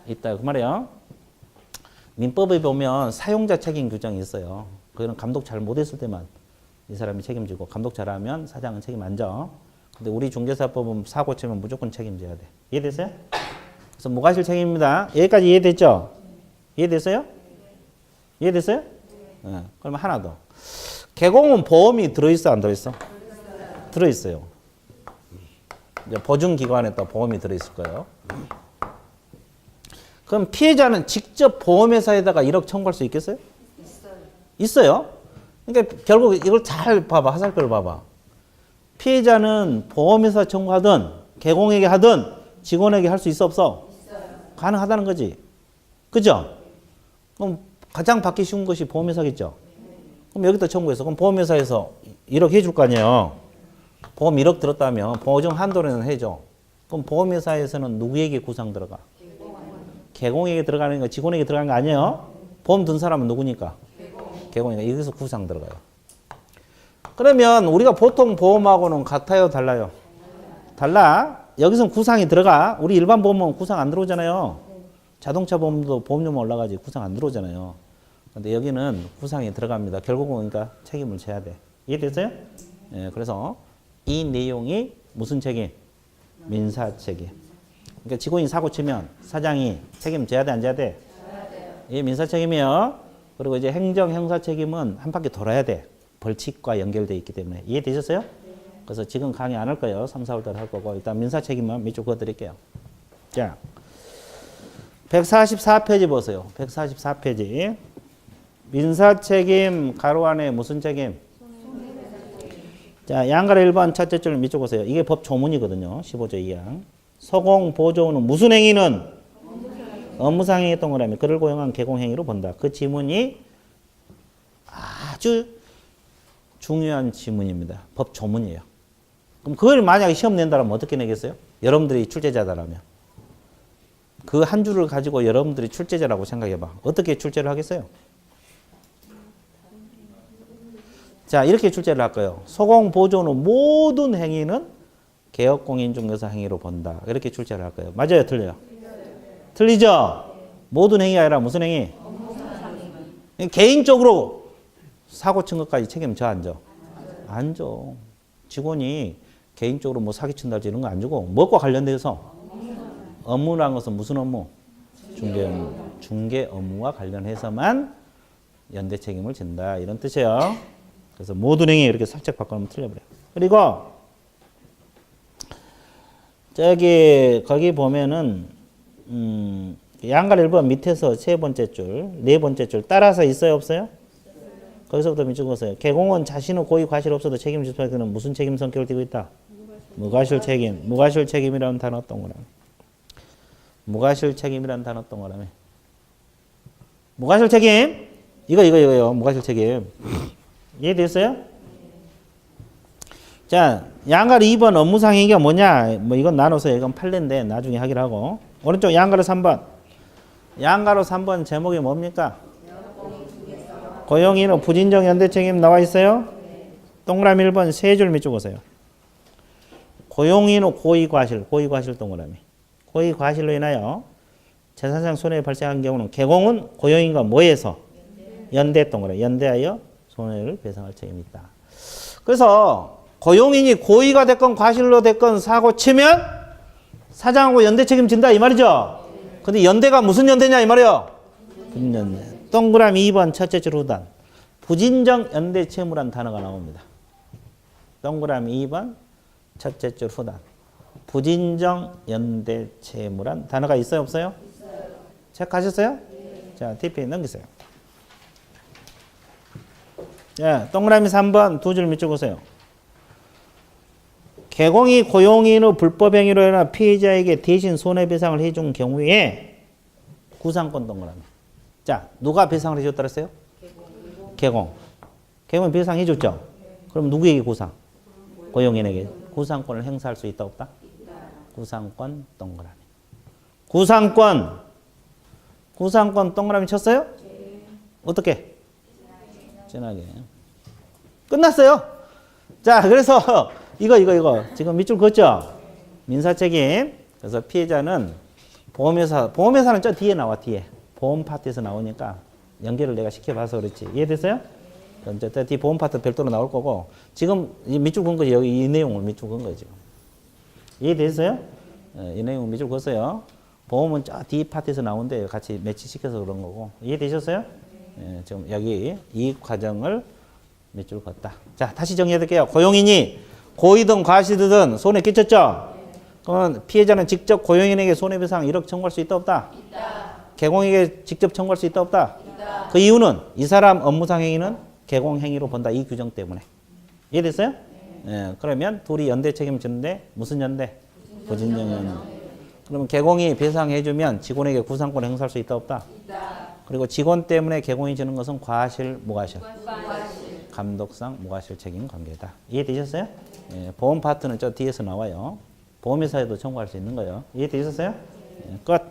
있다. 그 말이에요. 민법에 보면 사용자 책임 규정이 있어요. 그거는 감독 잘 못했을 때만 이 사람이 책임지고 감독 잘하면 사장은 책임 안 져. 근데 우리 중개사법은 사고 치면 무조건 책임져야 돼. 이해됐어요? 그래서 무과실 책임입니다. 여기까지 이해됐죠? 이해됐어요? 이해됐어요? 네. 그러면 하나 더. 개공은 보험이 들어있어 안 들어있어? 들어있어요. 이제 보증기관에 또 보험이 들어있을 거예요. 그럼 피해자는 직접 보험회사에다가 1억 청구할 수 있겠어요? 있어요. 그러니까 결국 이걸 잘 봐봐. 화살표를 봐봐. 피해자는 보험회사 청구하든 개공에게 하든 직원에게 할 수 있어 없어? 있어요. 가능하다는 거지. 그죠? 그럼 가장 받기 쉬운 것이 보험회사겠죠? 그럼 여기다 청구해서 그럼 보험회사에서 1억 해줄 거 아니에요. 보험 1억 들었다면 보증 한도는 해줘. 그럼 보험회사에서는 누구에게 구상 들어가? 개공에게 들어가는 거 직원에게 들어가는 거 아니에요? 보험 든 사람은 누구니까? 개공이니까 여기서 구상 들어가요. 그러면 우리가 보통 보험하고는 같아요? 달라요? 달라. 여기서는 구상이 들어가. 우리 일반 보험은 구상 안 들어오잖아요. 자동차 보험도 보험료만 올라가지 구상 안 들어오잖아요. 근데 여기는 구상이 들어갑니다. 결국은 그러니까 책임을 져야 돼. 이해됐어요? 예, 그래서 이 내용이 무슨 책임? 민사 책임. 그러니까 직원이 사고 치면 사장이 책임져야 돼, 안 져야 돼? 이게 민사 책임이에요. 그리고 이제 행정 형사 책임은 한 바퀴 돌아야 돼. 벌칙과 연결되어 있기 때문에. 이해되셨어요? 그래서 지금 강의 안 할 거예요. 3, 4월 달에 할 거고. 일단 민사 책임만 밑줄 그어 드릴게요. 자, 144페이지 보세요. 144페이지. 민사 책임 가로 안에 무슨 책임? 자, 양가로 1번 첫째 줄 밑줄 보세요. 이게 법 조문이거든요. 15조 2항. 소공 보조는 무슨 행위는? 업무상 행위 동그라미 그를 고용한 개공행위로 본다. 그 지문이 아주 중요한 지문입니다. 법 조문이에요. 그럼 그걸 만약에 시험 낸다면 어떻게 내겠어요? 여러분들이 출제자다라면. 그 한 줄을 가지고 여러분들이 출제자라고 생각해봐. 어떻게 출제를 하겠어요? 자, 이렇게 출제를 할 거예요. 소공 보조는 모든 행위는 개업공인중개사 행위로 본다. 이렇게 출제를 할 거예요. 맞아요? 틀려요? 틀리죠? 모든 행위가 아니라 무슨 행위? 개인적으로 사고 친 것까지 책임져 안 져? 안 져. 직원이 개인적으로 뭐 사기친다든지 이런 거 안 주고 뭐과 관련돼서? 업무라는 것은 무슨 업무? 중개 업무. 중개 업무와 관련해서만 연대 책임을 진다. 이런 뜻이에요. 그래서 모든 행위 이렇게 살짝 바꿔놓으면 틀려버려요. 그리고 거기 보면은 양갈 1번 밑에서 세 번째 줄, 네 번째 줄 따라서 있어요, 없어요? 거기서부터 밑줄 그었어요. 개공은 자신의 고의 과실 없어도 책임을 질 수밖에 없는 무슨 책임 성격을 띠고 있다? 무과실 책임. 무과실 책임이라는 단어 동그라미. 무과실 책임이라는 단어 동그라미. 무과실 책임. 이거요. 무과실 책임. 이해됐어요? 자, 양갈 2번 업무상의가 뭐냐? 뭐 이건 나눠서 이건 판례인데 나중에 하기로 하고. 오른쪽 양가로 3번. 양가로 3번 제목이 뭡니까? 고용인의 부진정 연대 책임 나와 있어요? 동그라미 1번 세 줄 밑줄 그으세요. 고용인의 고의과실 동그라미. 고의과실로 인하여 재산상 손해가 발생한 경우는 개공은 고용인과 뭐해서? 연대 동그라미. 연대하여 손해를 배상할 책임이 있다. 그래서 고용인이 고의가 됐건 과실로 됐건 사고 치면 사장하고 연대 책임진다 이 말이죠. 근데 연대가 무슨 연대냐 이 말이에요. 부진연대. 동그라미 2번 첫째 줄 후단. 부진정 연대 채무란 단어가 나옵니다. 동그라미 2번 첫째 줄 후단. 부진정 연대 채무란 단어가 있어요 없어요? 있어요. 체크하셨어요? 네. 자, TP 넘기세요. 자, 동그라미 3번 두 줄 밑줄 그으세요. 개공이 고용인의 불법 행위로 인해 피해자에게 대신 손해배상을 해준 경우에 구상권 동그라미. 자, 누가 배상을 해줬다 그랬어요? 개공. 개공이 배상해줬죠? 그럼 누구에게 구상? 고용인에게. 구상권을 행사할 수 있다 없다? 구상권 동그라미. 구상권 동그라미 쳤어요? 어떻게? 진하게. 끝났어요. 자, 그래서 이거 지금 밑줄 그었죠? 민사책임. 그래서 피해자는 보험회사는 저 뒤에 나와 뒤에. 보험 파트에서 나오니까 연결을 내가 시켜봐서 그렇지. 이해됐어요? 저 뒤 보험 파트 별도로 나올 거고 지금 이 밑줄 그은 거지. 여기 이 내용을 밑줄 그은 거죠. 이해됐어요? 이 내용을 밑줄 그었어요. 보험은 저 뒤 파트에서 나오는데 같이 매치시켜서 그런 거고. 이해되셨어요? 지금 여기 이 과정을 밑줄 그었다. 자, 다시 정리해 드릴게요. 고용인이 고의든 과실이든 손해 끼쳤죠? 그러면 피해자는 직접 고용인에게 손해배상 1억 청구할 수 있다 없다? 있다. 개공에게 직접 청구할 수 있다 없다? 있다. 그 이유는 이 사람 업무상 행위는 개공 행위로 본다. 이 규정 때문에. 이해됐어요? 네. 그러면 둘이 연대 책임을 지는데 무슨 연대? 부진정 연대. 그러면 개공이 배상해주면 직원에게 구상권 행사할 수 있다 없다? 있다. 그리고 직원 때문에 개공이 지는 것은 과실, 무과실? 무과실. 감독상 무과실 책임 관계다. 이해되셨어요? 예, 보험 파트는 저 뒤에서 나와요. 보험회사에도 청구할 수 있는 거예요. 이해되셨어요? 예, 끝.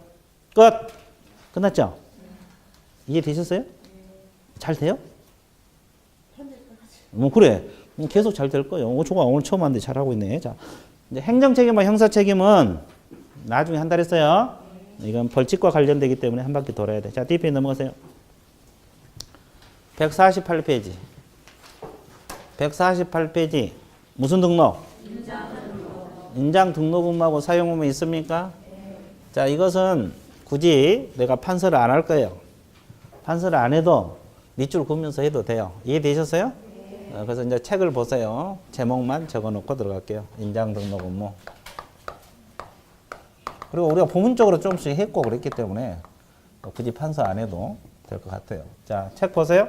끝났죠? 이해되셨어요? 잘 돼요? 그래. 계속 잘 될 거예요. 좋아. 오늘 처음 하는데 잘하고 있네. 자, 이제 행정책임과 형사책임은 나중에 한다 했어요. 이건 벌칙과 관련되기 때문에 한 바퀴 돌아야 돼. 자, DP 넘어가세요. 148페이지. 148페이지. 무슨 등록? 인장 등록 의무하고 사용 의무 있습니까? 자, 이것은 굳이 내가 판서를 안 할 거예요. 판서를 안 해도 밑줄 그으면서 해도 돼요. 이해되셨어요? 그래서 이제 책을 보세요. 제목만 적어놓고 들어갈게요. 인장 등록 의무. 그리고 우리가 부분적으로 조금씩 했고 그랬기 때문에 굳이 판서 안 해도 될 것 같아요. 자, 책 보세요.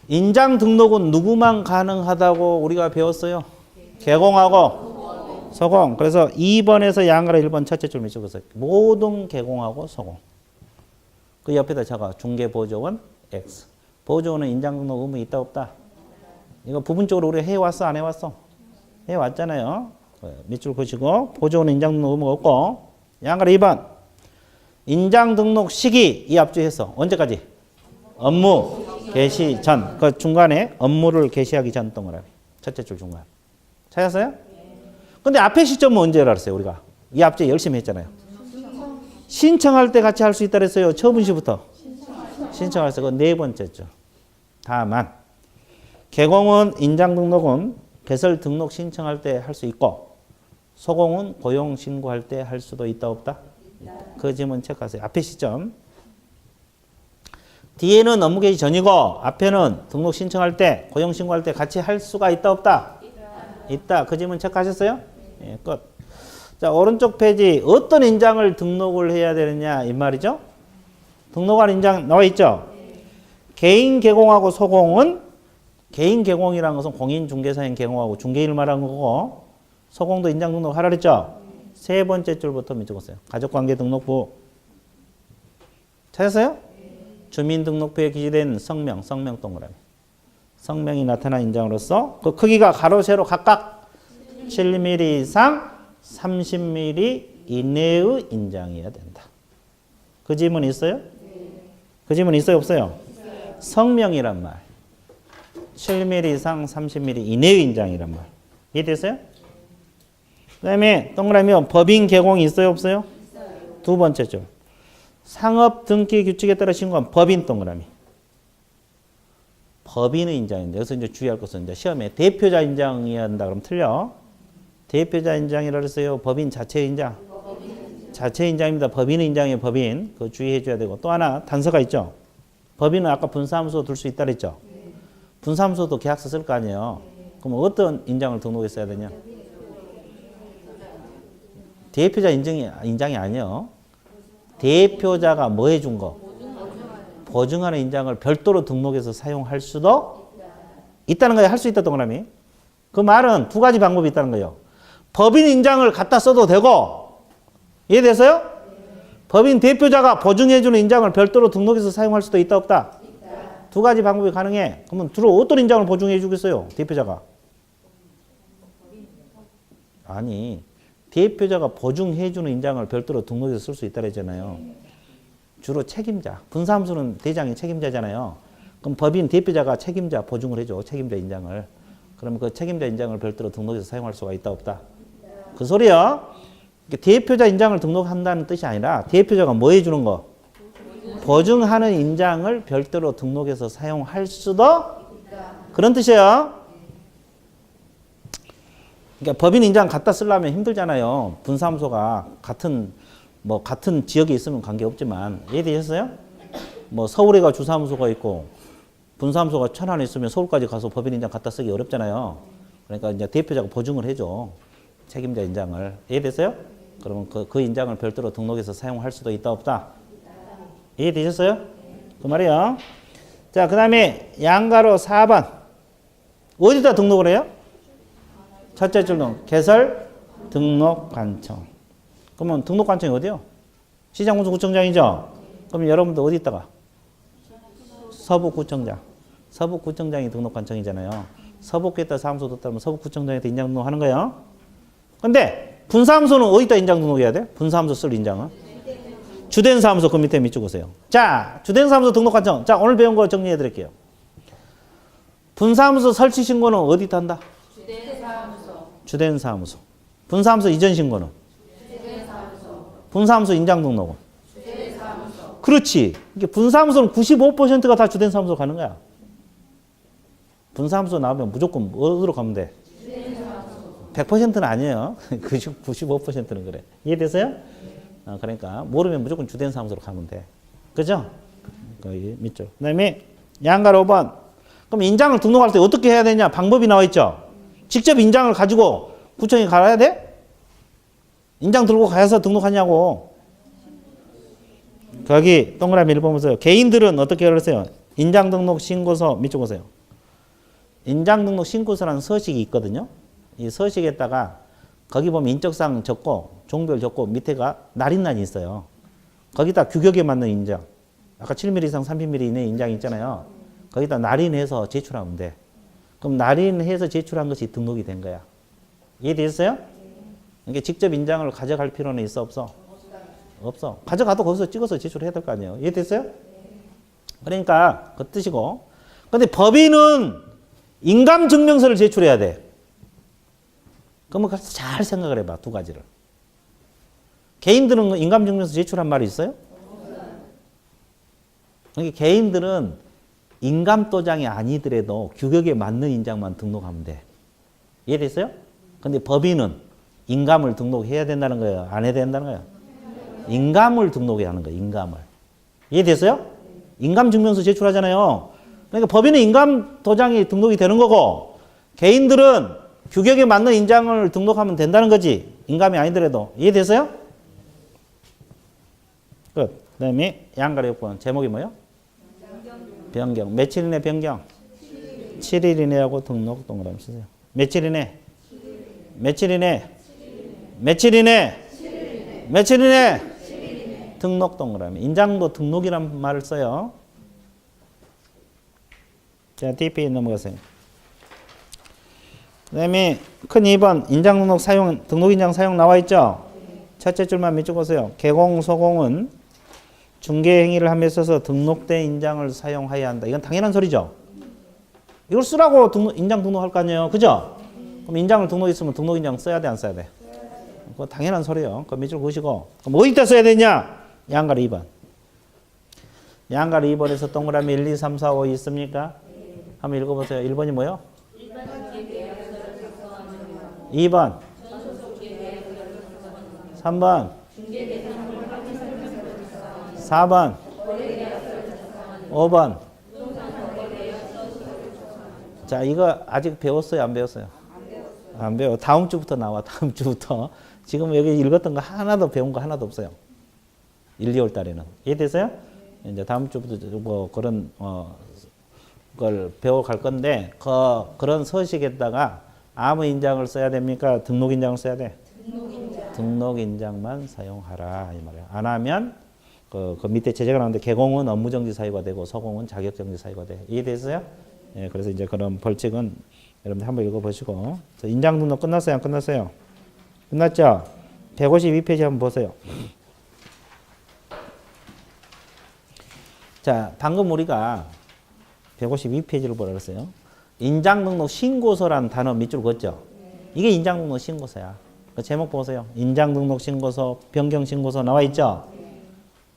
인장 등록은 누구만 가능하다고 우리가 배웠어요? 개공하고 소공. 그래서 2번에서 양가로 1번 첫째 줄 밑줄 그었어요. 모든 개공하고 소공. 그 옆에다 적어. 중개보조원 X. 보조원은 인장 등록 의무 있다 없다? 이거 부분적으로 우리가 해왔어 안 해왔어? 해왔잖아요. 밑줄 그시고 보조원은 인장 등록 의무가 없고 양가로 2번 인장 등록 시기 이 앞주에서 언제까지? 업무 개시 전. 그 중간에 업무를 개시하기 전 동그라미. 첫째 줄 중간. 찾았어요? 근데 앞에 시점은 언제라 그랬어요, 우리가? 이 앞주에 열심히 했잖아요. 신청할 때 같이 할 수 있다 그랬어요. 처분 시부터. 신청할 때 그 네 번째 줄. 다만 개공은 인장 등록은 개설 등록 신청할 때 할 수 있고 소공은 고용 신고할 때 할 수도 있다 없다? 있다. 그 질문 체크하세요. 앞에 시점. 뒤에는 업무 개시 전이고 앞에는 등록 신청할 때 고용 신고할 때 같이 할 수가 있다 없다? 있다. 그 질문 체크하셨어요? 예, 끝. 자, 오른쪽 페이지 어떤 인장을 등록을 해야 되느냐 이 말이죠. 등록한 인장 나와 있죠. 개인 개공하고 소공은 개인 개공이라는 것은 공인중개사인 개공하고 중개인을 말하는 거고 소공도 인장 등록하라 그랬죠. 세 번째 줄부터 적었어요. 가족관계 등록부 찾았어요? 주민등록부에 기재된 성명 동그라미. 성명이 나타난 인장으로서 그 크기가 가로 세로 각각 7mm 이상 30mm 이내의 인장이어야 된다. 그 질문 있어요? 그 질문 있어요? 없어요? 성명이란 말. 7mm 이상 30mm 이내의 인장이란 말. 이해됐어요? 그 다음에 동그라미요. 법인 개공이 있어요? 없어요? 두 번째 줄. 상업 등기 규칙에 따라 신고한 법인 동그라미. 법인의 인장인데 여기서 이제 주의할 것은 이제 시험에 대표자 인장이어야 한다 그러면 틀려. 대표자 인장이라고 했어요. 법인 자체 인장. 자체 인장입니다. 법인의 인장이에요. 법인. 그거 주의해 줘야 되고 또 하나 단서가 있죠. 법인은 아까 분사함수 둘 수 있다 그랬죠. 분사함수도 계약서 쓸 거 아니에요. 그럼 어떤 인장을 등록했어야 되냐? 대표자 인장이 아니에요. 대표자가 뭐 해준 거? 보증하는 인장을 별도로 등록해서 사용할 수도 있다는 거예요. 할 수 있다 동그라미. 그 말은 두 가지 방법이 있다는 거예요. 법인 인장을 갖다 써도 되고 이해됐어요? 법인 대표자가 보증해주는 인장을 별도로 등록해서 사용할 수도 있다 없다? 두 가지 방법이 가능해. 그러면 주로 어떤 인장을 보증해 주겠어요? 대표자가. 아니 대표자가 보증해주는 인장을 별도로 등록해서 쓸 수 있다 그랬잖아요. 주로 책임자. 분사함수는 대장이 책임자잖아요. 그럼 법인 대표자가 책임자 보증을 해줘. 책임자 인장을. 그러면 그 책임자 인장을 별도로 등록해서 사용할 수가 있다 없다? 그 소리야. 대표자 인장을 등록한다는 뜻이 아니라 대표자가 뭐 해주는 거? 보증하는 인장을 별도로 등록해서 사용할 수도 그런 뜻이에요. 그러니까 법인 인장 갖다 쓰려면 힘들잖아요. 분사함수가 같은 지역에 있으면 관계없지만 이해되셨어요? 뭐 서울에가 주사무소가 있고 분사무소가 천안에 있으면 서울까지 가서 법인 인장 갖다 쓰기 어렵잖아요. 그러니까 이제 대표자가 보증을 해줘. 책임자 인장을. 이해됐어요? 그러면 그 인장을 별도로 등록해서 사용할 수도 있다 없다? 이해되셨어요? 그 말이에요. 자, 그 다음에 양가로 4번. 어디다 등록을 해요? 첫째 줄은 개설 등록관청. 그러면 등록관청이 어디요? 시장군수구청장이죠? 그럼 여러분들 어디 있다가? 서북구청장. 서북구청장이 등록관청이잖아요. 서북구에다 사무소 뒀다면 서북구청장에다 인장 등록하는 거예요. 근데 분사무소는 어디다 인장 등록해야 돼? 분사무소 쓸 인장은? 주된 사무소 그 밑에 밑줄보세요. 자, 주된 사무소 등록관청. 자, 오늘 배운 거 정리해 드릴게요. 분사무소 설치 신고는 어디다 한다? 주된 사무소. 분사무소 이전 신고는? 분사무소 인장 등록은? 그렇지. 이게 분사무소는 95%가 다 주된 사무소 가는 거야. 분사무소 나오면 무조건 어디로 가면 돼? 100%는 아니에요. 95%는 그래. 이해되세요? 그러니까 모르면 무조건 주된 사무소로 가면 돼. 그죠? 거기 밑줄. 그 다음에 양가로 5번. 그럼 인장을 등록할 때 어떻게 해야 되냐? 방법이 나와 있죠. 직접 인장을 가지고 구청에 가야 돼? 인장 들고 가서 등록하냐고. 거기 동그라미를 보면서요. 개인들은 어떻게 그러세요? 인장 등록 신고서 밑줄 보세요. 인장 등록 신고서라는 서식이 있거든요. 이 서식에다가 거기 보면 인적사항 적고 종별 적고 밑에가 날인란이 있어요. 거기다 규격에 맞는 인장. 아까 7mm 이상 30mm 이내 인장이 있잖아요. 거기다 날인해서 제출하면 돼. 그럼 날인해서 제출한 것이 등록이 된 거야. 이해되셨어요? 이게 직접 인장을 가져갈 필요는 있어 없어? 없어. 가져가도 거기서 찍어서 제출해야 될 거 아니에요. 이해됐어요? 그러니까 그 뜻이고. 근데 법인은 인감증명서를 제출해야 돼. 그러면 잘 생각을 해봐. 두 가지를. 개인들은 인감증명서 제출한 말이 있어요? 그러니까 개인들은 인감도장이 아니더라도 규격에 맞는 인장만 등록하면 돼. 이해됐어요? 근데 법인은 인감을 등록해야 된다는 거예요? 안 해야 된다는 거예요? 인감을 등록해야 하는 거예요. 인감을. 이해됐어요? 인감증명서 제출하잖아요. 그러니까 법인은 인감도장이 등록이 되는 거고 개인들은 규격에 맞는 인장을 등록하면 된다는 거지. 인감이 아니더라도. 이해됐어요? 끝. 그 다음에 양가리 6번. 제목이 뭐요? 변경. 며칠 이내 변경? 7일 이내하고 등록 동그라미 쓰세요. 며칠 이내? 며칠 이내? 며칠 이내? 며칠 이내? 등록 동그라미. 인장도 등록이란 말을 써요. 자, DP 넘어가세요. 그 다음에 큰 2번 인장 등록 사용, 등록 인장 사용 나와 있죠? 첫째 줄만 밑줄 보세요. 개공, 소공은 중개 행위를 함에 있어서 등록된 인장을 사용해야 한다. 이건 당연한 소리죠? 이걸 쓰라고 인장 등록할 거 아니에요? 그죠? 그럼 인장을 등록했으면 등록 인장 써야 돼, 안 써야 돼? 그거 당연한 소리예요. 그럼 밑줄 그으시고. 그럼 어디다 써야 되냐? 양가리 2번. 양가리 2번에서 동그라미 1, 2, 3, 4, 5 있습니까? 한번 읽어보세요. 1번이 뭐요? 2번. 3번. 4번. 5번. 자, 이거 아직 배웠어요? 안 배웠어요? 안 배워. 다음 주부터 나와. 다음 주부터. 지금 여기 읽었던 거 하나도 배운 거 하나도 없어요. 1, 2월 달에는. 이해됐어요? 이제 다음 주부터 뭐 그런 걸 배워갈 건데 그런 서식에다가 아무 인장을 써야 됩니까? 등록 인장을 써야 돼? 등록 인장만 사용하라 이 말이에요. 안 하면 그 밑에 제재가 나오는데 개공은 업무정지 사유가 되고 서공은 자격정지 사유가 돼. 이해됐어요? 예, 그래서 이제 그런 벌칙은 여러분들 한번 읽어보시고. 인장 등록 끝났어요? 안 끝났어요? 끝났죠? 152페이지 한번 보세요. 자, 방금 우리가 152페이지를 보라 그랬어요. 인장등록 신고서라는 단어 밑줄 그었죠? 이게 인장등록 신고서야. 그 제목 보세요. 인장등록 신고서, 변경 신고서 나와 있죠?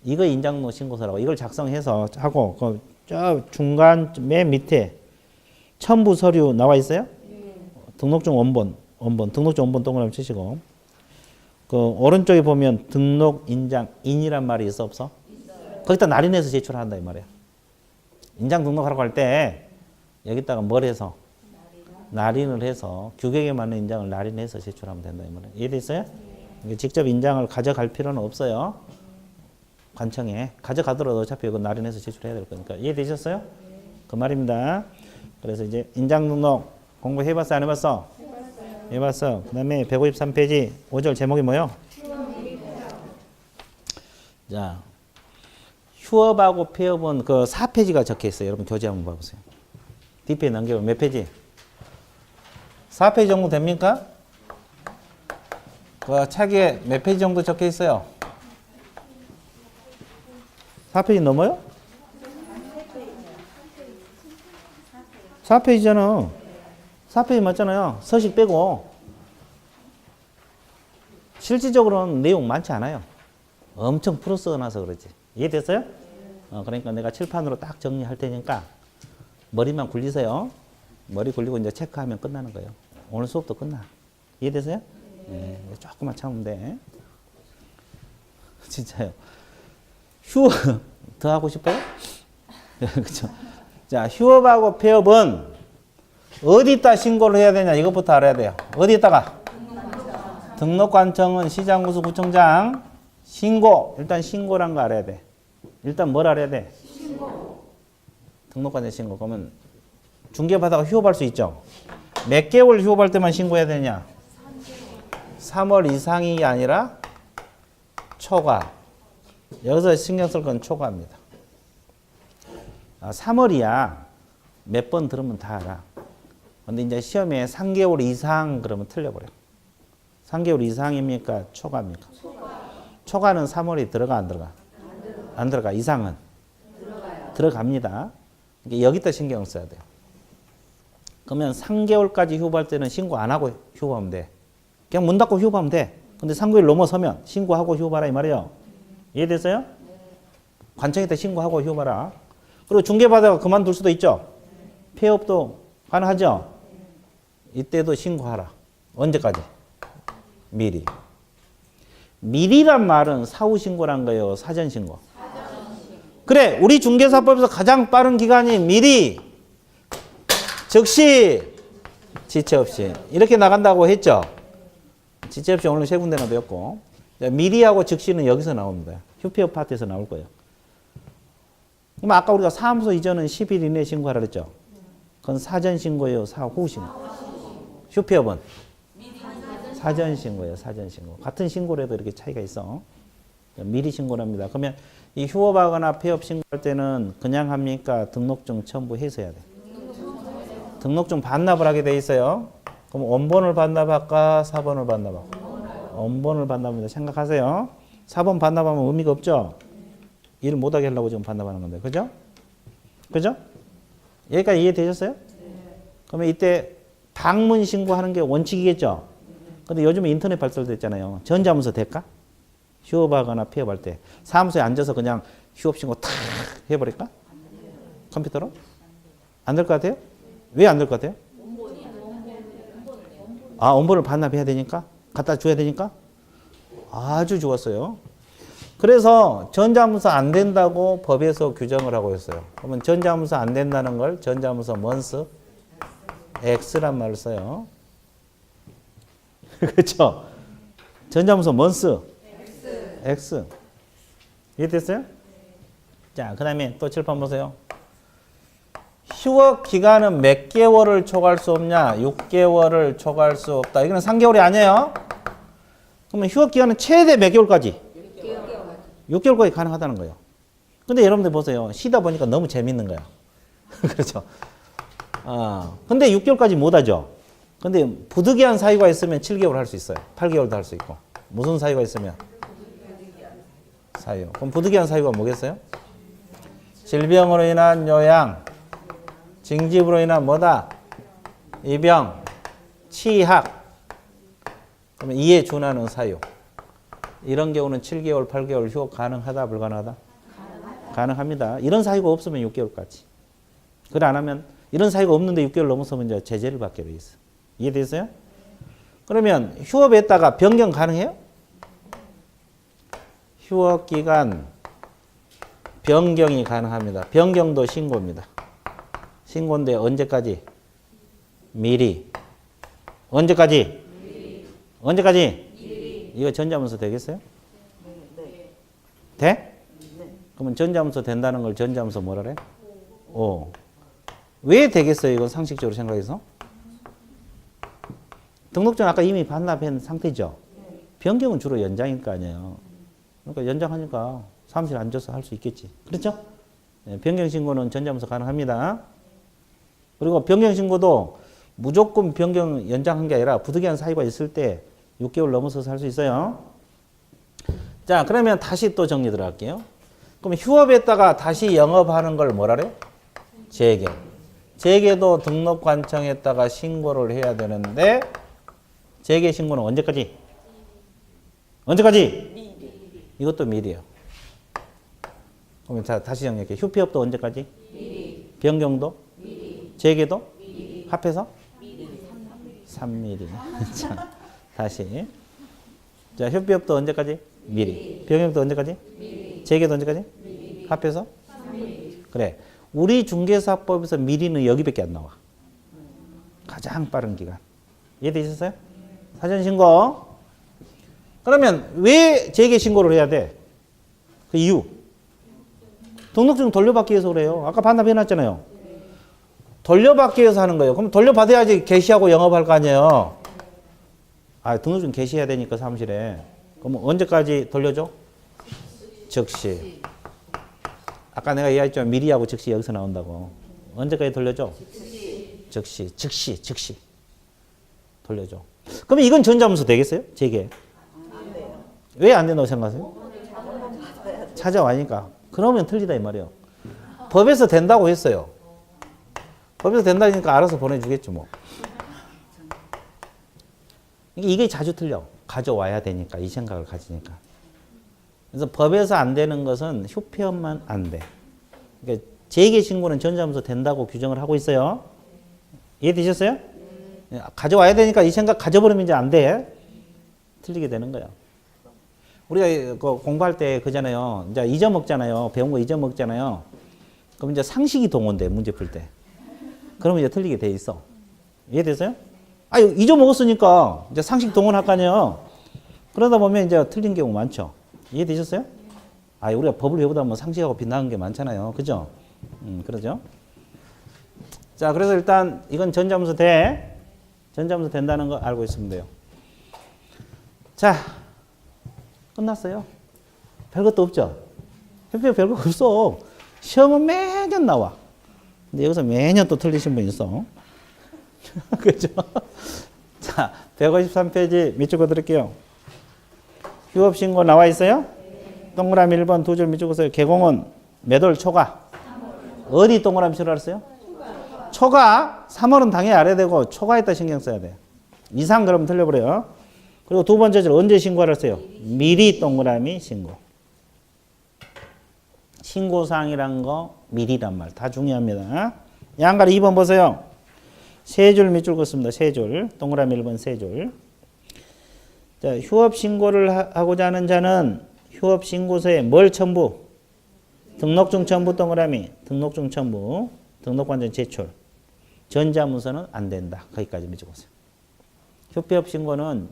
이거 인장등록 신고서라고. 이걸 작성해서 하고 저 중간 맨 밑에 첨부 서류 나와 있어요? 등록증 원본, 등록증 원본 동그라미 치시고 그 오른쪽에 보면 등록 인장 인이란 말이 있어 없어? 거기다 날인해서 제출한다 이 말이야. 인장 등록하라고 할 때 여기다가 뭘 해서 날인을 해서 규격에 맞는 인장을 날인해서 제출하면 된다 이 말이야. 이해됐어요? 직접 인장을 가져갈 필요는 없어요. 관청에 가져가더라도 어차피 이거 날인해서 제출해야 될 거니까. 이해되셨어요? 그 말입니다. 그래서 이제 인장 등록 공부해봤어 안 해봤어? 해봤어. 그 다음에 153페이지 5절 제목이 뭐요? 자, 휴업하고 폐업은 그 4페이지가 적혀 있어요. 여러분 교재 한번 봐보세요. 뒷페이지 넘겨보면 몇 페이지? 4페이지 정도 됩니까? 그 책에 몇 페이지 정도 적혀 있어요? 4페이지 넘어요? 4페이지잖아. 4페이지 맞잖아요. 서식 빼고. 실질적으로는 내용 많지 않아요. 엄청 풀어 써놔서 그러지. 이해됐어요? 그러니까 내가 칠판으로 딱 정리할 테니까 머리만 굴리세요. 머리 굴리고 이제 체크하면 끝나는 거예요. 오늘 수업도 끝나. 이해되세요? 네, 조금만 참으면 돼. 진짜요. 휴업 더 하고 싶어요? 그렇죠. 자, 휴업하고 폐업은 어디다 신고를 해야 되냐 이것부터 알아야 돼요. 어디에다가? 등록관청은 시장구수구청장 신고. 일단 신고란 거 알아야 돼. 일단 뭘 알아야 돼? 신고. 등록관청 신고. 그러면 중개받다가 휴업할 수 있죠. 몇 개월 휴업할 때만 신고해야 되냐? 3월 이상이 아니라 초과. 여기서 신경 쓸 건 초과입니다. 3월이야. 몇 번 들으면 다 알아. 근데 이제 시험에 3개월 이상 그러면 틀려버려. 3개월 이상입니까? 초과입니까? 초과는 3월이 들어가 안 들어가? 안 들어가. 이상은? 들어갑니다. 여기다 신경을 써야 돼요. 그러면 3개월까지 휴업할 때는 신고 안 하고 휴업하면 돼. 그냥 문 닫고 휴업하면 돼. 근데 3개월 넘어서면 신고하고 휴업하라 이 말이에요. 이해됐어요? 관청에다 신고하고 휴업하라. 그리고 중개받다가 그만둘 수도 있죠. 폐업도 가능하죠. 이때도 신고하라. 언제까지? 미리. 미리란 말은 사후신고란 거예요. 사전신고. 그래, 우리 중개사법에서 가장 빠른 기간이 미리, 즉시, 지체 없이 이렇게 나간다고 했죠. 지체 없이 오늘 세 군데나 배웠고. 자, 미리하고 즉시는 여기서 나옵니다. 휴피업 파트에서 나올 거예요. 그럼 아까 우리가 사무소 이전은 10일 이내에 신고하라 그랬죠? 그건 사전 신고예요, 사후 신고? 휴피업은? 사전 신고예요, 사전 신고. 같은 신고라도 이렇게 차이가 있어. 미리 신고를 합니다. 그러면 이 휴업하거나 폐업 신고할 때는 그냥 합니까? 등록증 첨부해서 해야 돼. 등록증 반납을 하게 돼 있어요. 그럼 원본을 반납할까? 4번을 반납할까? 원본을 반납합니다. 생각하세요. 4번 반납하면 의미가 없죠? 일 못하게 하려고 지금 반납하는 건데. 그죠? 그죠? 여기까지 이해되셨어요? 그러면 이때 방문 신고하는 게 원칙이겠죠? 근데 요즘에 인터넷 발달됐잖아요. 전자문서 될까? 휴업하거나 폐업할 때 사무소에 앉아서 그냥 휴업 신고 탁 해버릴까? 컴퓨터로? 안 될 것 같아요? 왜 안 될 것 같아요? 아, 원본을 반납해야 되니까? 갖다 줘야 되니까? 아주 좋았어요. 그래서 전자문서 안 된다고 법에서 규정을 하고 있어요. 그러면 전자문서 안 된다는 걸 전자문서 먼스 X란 말을 써요. 그렇죠? 전자문서 먼스 X. 이해됐어요? 자, 그 다음에 또 칠판 보세요. 휴업 기간은 몇 개월을 초과할 수 없냐? 6개월을 초과할 수 없다. 이거는 3개월이 아니에요. 그러면 휴업 기간은 최대 몇 개월까지? 6개월까지 가능하다는 거예요. 근데 여러분들 보세요. 쉬다 보니까 너무 재밌는 거야. 그렇죠? 근데 6개월까지 못 하죠. 근데 부득이한 사유가 있으면 7개월 할 수 있어요. 8개월도 할 수 있고. 무슨 사유가 있으면? 사유. 그럼 부득이한 사유가 뭐겠어요? 질병으로 인한 요양, 징집으로 인한 뭐다? 입영, 치학. 그러면 이에 준하는 사유. 이런 경우는 7개월, 8개월 휴업 가능하다, 불가능하다? 가능합니다. 이런 사유가 없으면 6개월까지. 그걸 안 하면 이런 사유가 없는데 6개월 넘어서면 이제 제재를 받게 돼 있어. 이해됐어요? 그러면 휴업했다가 변경 가능해요? 휴업 기간 변경이 가능합니다. 변경도 신고입니다. 신고인데 언제까지? 미리. 언제까지? 미리. 언제까지? 미리. 이거 전자문서 되겠어요? 네. 돼? 네. 그러면 전자문서 된다는 걸 전자문서 뭐라 그래? 오. 왜 되겠어요? 이건 상식적으로 생각해서. 등록증 아까 이미 반납한 상태죠? 변경은 주로 연장일 거 아니에요. 그러니까 연장하니까 사무실 앉아서 할 수 있겠지. 그렇죠? 네, 변경 신고는 전자문서 가능합니다. 그리고 변경 신고도 무조건 변경 연장한 게 아니라 부득이한 사유가 있을 때 6개월 넘어서서 할 수 있어요. 자, 그러면 다시 또 정리 들어갈게요. 그럼 휴업했다가 다시 영업하는 걸 뭐라 그래요? 재개. 재개도 등록관청에다가 신고를 해야 되는데 재개 신고는 언제까지? 언제까지? 미리. 이것도 미리예요. 그럼 자, 다시 정리할게요. 휴피업도 언제까지? 미리. 변경도? 미리. 재개도? 미리. 합해서? 미리. 3mm. 자, 다시. 자, 휴피업도 언제까지? 미리. 변경도 언제까지? 미리. 재개도 언제까지? 미리. 합해서? 3mm. 그래. 우리 중개사법에서 미리는 여기밖에 안 나와. 가장 빠른 기간. 이해되셨어요? 사전신고. 그러면 왜 재개 신고를 해야 돼? 그 이유. 등록증 돌려받기 위해서 그래요. 아까 반납해놨잖아요. 돌려받기 위해서 하는 거예요. 그럼 돌려받아야지 개시하고 영업할 거 아니에요. 아, 등록증 개시해야 되니까 사무실에. 그럼 언제까지 돌려줘? 즉시. 아까 내가 얘기했지만 미리하고 즉시 여기서 나온다고. 언제까지 돌려줘? 즉시. 돌려줘. 그러면 이건 전자문서 되겠어요? 재개. 안 돼요. 왜 안 된다고 생각하세요? 찾아와니까. 그러면 틀리다 이 말이에요. 법에서 된다고 했어요. 법에서 된다니까 알아서 보내주겠죠 뭐. 이게 자주 틀려. 가져와야 되니까 이 생각을 가지니까. 그래서 법에서 안 되는 것은 휴폐업만 안 돼. 그러니까 재개 신고는 전자문서 된다고 규정을 하고 있어요. 이해되셨어요? 가져와야 되니까 이 생각 가져버리면 이제 안 돼. 틀리게 되는 거예요. 우리가 그 공부할 때 그잖아요. 이제 잊어먹잖아요. 배운 거 잊어먹잖아요. 그럼 이제 상식이 동원돼 문제 풀 때. 그러면 이제 틀리게 돼 있어. 이해됐어요? 아, 잊어먹었으니까 이제 상식 동원할 거 아니에요. 그러다 보면 이제 틀린 경우 많죠. 이해되셨어요? 아, 우리가 법을 외우다 보면 상식하고 빗나간 게 많잖아요. 그죠? 그러죠? 자, 그래서 일단 이건 전자문서 돼. 전자문서 된다는 거 알고 있으면 돼요. 자, 끝났어요. 별것도 없죠? 협회 별거 없어. 시험은 매년 나와. 근데 여기서 매년 또 틀리신 분 있어. 그죠? 자, 153페이지 밑줄 그어드릴게요. 휴업신고 나와 있어요? 동그라미 1번 두 줄 밑줄 그으세요. 개공은 몇 월 초과? 어디 동그라미 치러왔어요? 초과. 3월은 당연히 알아야 되고 초과했다 신경 써야 돼. 이상 그러면 틀려버려요. 그리고 두 번째 줄 언제 신고를 했어요? 미리 동그라미 신고. 신고사항이란 거 미리란 말 다 중요합니다. 양가리 2번 보세요. 세 줄 밑줄 긋습니다. 세 줄. 동그라미 1번 세 줄. 자, 휴업 신고를 하고자 하는 자는 휴업 신고서에 뭘 첨부? 등록증 첨부 동그라미. 등록증 첨부. 등록관전 제출. 전자문서는 안 된다. 거기까지 밑줄 긋으세요. 휴폐업 신고는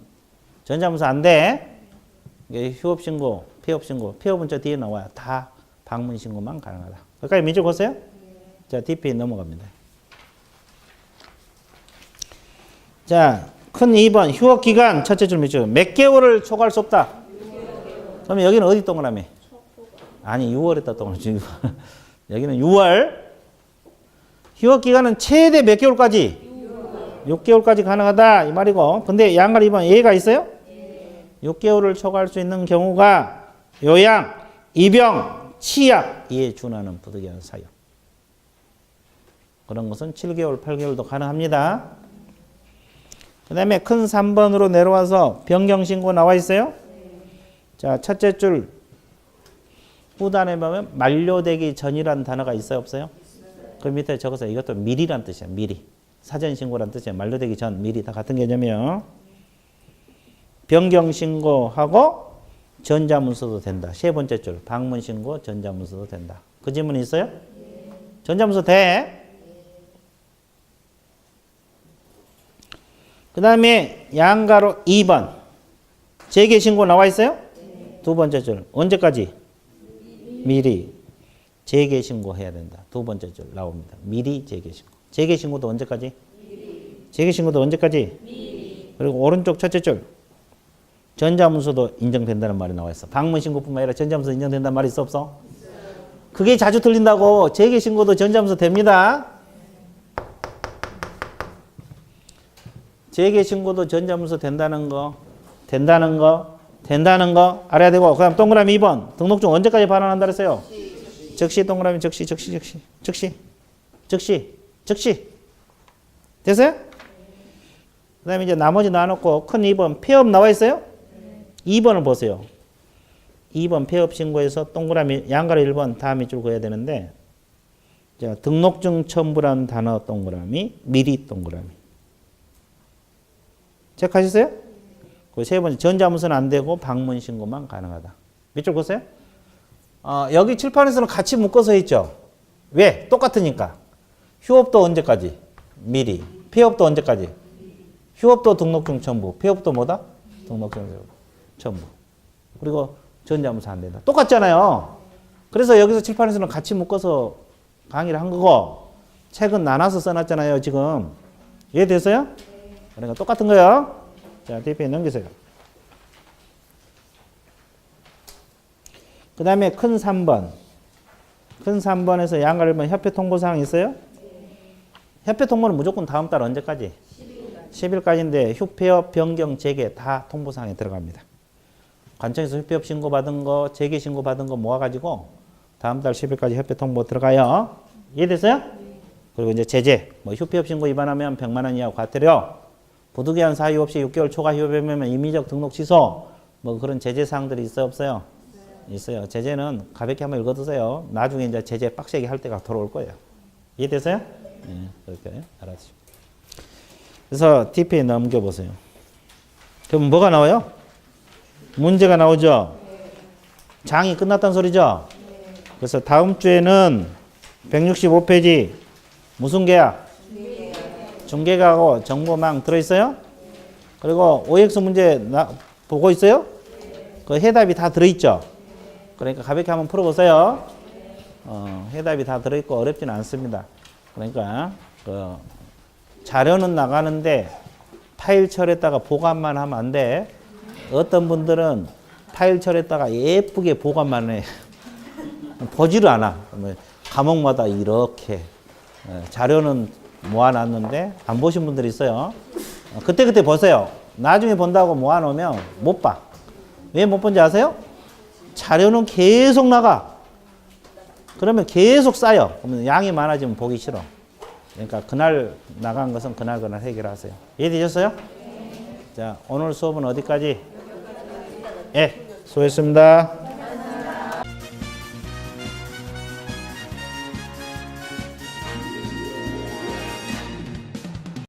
전자문서 안 돼. 휴업 신고, 폐업 신고. 폐업은 저 뒤에 나와요. 다 방문 신고만 가능하다. 거기까지 밑줄 긋으세요. 자, DP 넘어갑니다. 자, 큰 2번 휴업 기간 첫째 줄 밑줄 몇 개월을 초과할 수 없다. 그러면 여기는 어디 동그라미? 아니 6월에다 동그라미. 여기는 6월. 휴업 기간은 최대 몇 개월까지? 6개월까지 가능하다 이 말이고. 근데 양갈 2번 예가 있어요? 6개월을 초과할 수 있는 경우가 요양, 입영, 치약 이에 준하는 부득이한 사유. 그런 것은 7개월, 8개월도 가능합니다. 그 다음에 큰 3번으로 내려와서 변경신고 나와 있어요? 자, 첫째 줄 후단에 보면 만료되기 전이라는 단어가 있어요? 없어요? 그 밑에 적어서 이것도 미리란 뜻이야. 미리. 사전신고란 뜻이야. 만료되기 전, 미리 다 같은 개념이에요. 변경신고하고 전자문서도 된다. 세 번째 줄 방문신고 전자문서도 된다. 그 질문 있어요? 전자문서 돼. 그 다음에 양가로 2번 재개신고 나와 있어요? 두 번째 줄 언제까지? 미리 재개신고 해야 된다. 두 번째 줄 나옵니다. 미리 재개신고. 재개신고도 언제까지? 재개신고도 언제까지? 그리고 오른쪽 첫째 줄 전자문서도 인정된다는 말이 나와 있어. 방문신고뿐만 아니라 전자문서 인정된다는 말이 있어 없어? 그게 자주 틀린다고. 재개신고도 전자문서 됩니다. 재개신고도 전자문서 된다는 거 알아야 되고. 그 다음 동그라미 2번 등록증 언제까지 발행한다 그랬어요? 즉시 동그라미 즉시 됐어요? 그 다음에 이제 나머지 나눠놓고 큰 2번 폐업 나와 있어요? 2번을 보세요. 2번 폐업 신고에서 동그라미 양가로 1번 다 밑줄 그어야 되는데 자, 등록증 첨부라는 단어 동그라미 미리 동그라미 체크하셨어요? 그 세 번째 전자문서는 안 되고 방문 신고만 가능하다. 밑줄 보세요. 여기 칠판에서는 같이 묶어서 있죠. 왜? 똑같으니까. 휴업도 언제까지? 미리. 폐업도 언제까지? 휴업도 등록증 첨부. 폐업도 뭐다? 등록증 첨부. 그리고 전자문서 안 된다. 똑같잖아요. 그래서 여기서 칠판에서는 같이 묶어서 강의를 한 거고 책은 나눠서 써놨잖아요. 지금. 이해됐어요? 그러니까 똑같은 거예요. 자, DP에 넘기세요. 그 다음에 큰 3번. 큰 3번에서 양가를 보면 협회 통보사항 있어요? 협회 통보는 무조건 다음 달 언제까지? 10일까지인데 휴폐업, 변경, 재개 다 통보사항에 들어갑니다. 관청에서 휴폐업 신고받은 거, 재개 신고받은 거 모아가지고 다음 달 10일까지 협회 통보 들어가요. 이해됐어요? 그리고 이제 제재. 뭐 휴폐업 신고 위반하면 100만 원 이하 과태료. 부득이한 사유 없이 6개월 초과 휴업이면 임의적 등록 취소. 뭐 그런 제재 사항들이 있어요? 없어요? 있어요. 제재는 가볍게 한번 읽어두세요. 나중에 이제 제재 빡세게 할 때가 돌아올 거예요. 이해됐어요? 네, 그렇게 알아주시고. 그래서 TP에 넘겨보세요. 그럼 뭐가 나와요? 문제가 나오죠? 장이 끝났다는 소리죠? 그래서 다음 주에는 165페이지 무슨 계약? 중계가하고 정보망 들어있어요? 그리고 OX 문제 보고 있어요? 그 해답이 다 들어있죠? 그러니까 가볍게 한번 풀어보세요. 해답이 다 들어있고 어렵지는 않습니다. 그러니까 그 자료는 나가는데 파일 처리했다가 보관만 하면 안 돼. 어떤 분들은 파일 처리했다가 예쁘게 보관만 해. 보지를 않아. 과목마다 이렇게 자료는 모아놨는데 안 보신 분들이 있어요. 그때 보세요. 나중에 본다고 모아놓으면 못 봐. 왜 못 본지 아세요? 자료는 계속 나가. 그러면 계속 쌓여. 그러면 양이 많아지면 보기 싫어. 그러니까 그날 나간 것은 그날 해결하세요. 이해되셨어요? 자, 오늘 수업은 어디까지? 예, 수고했습니다.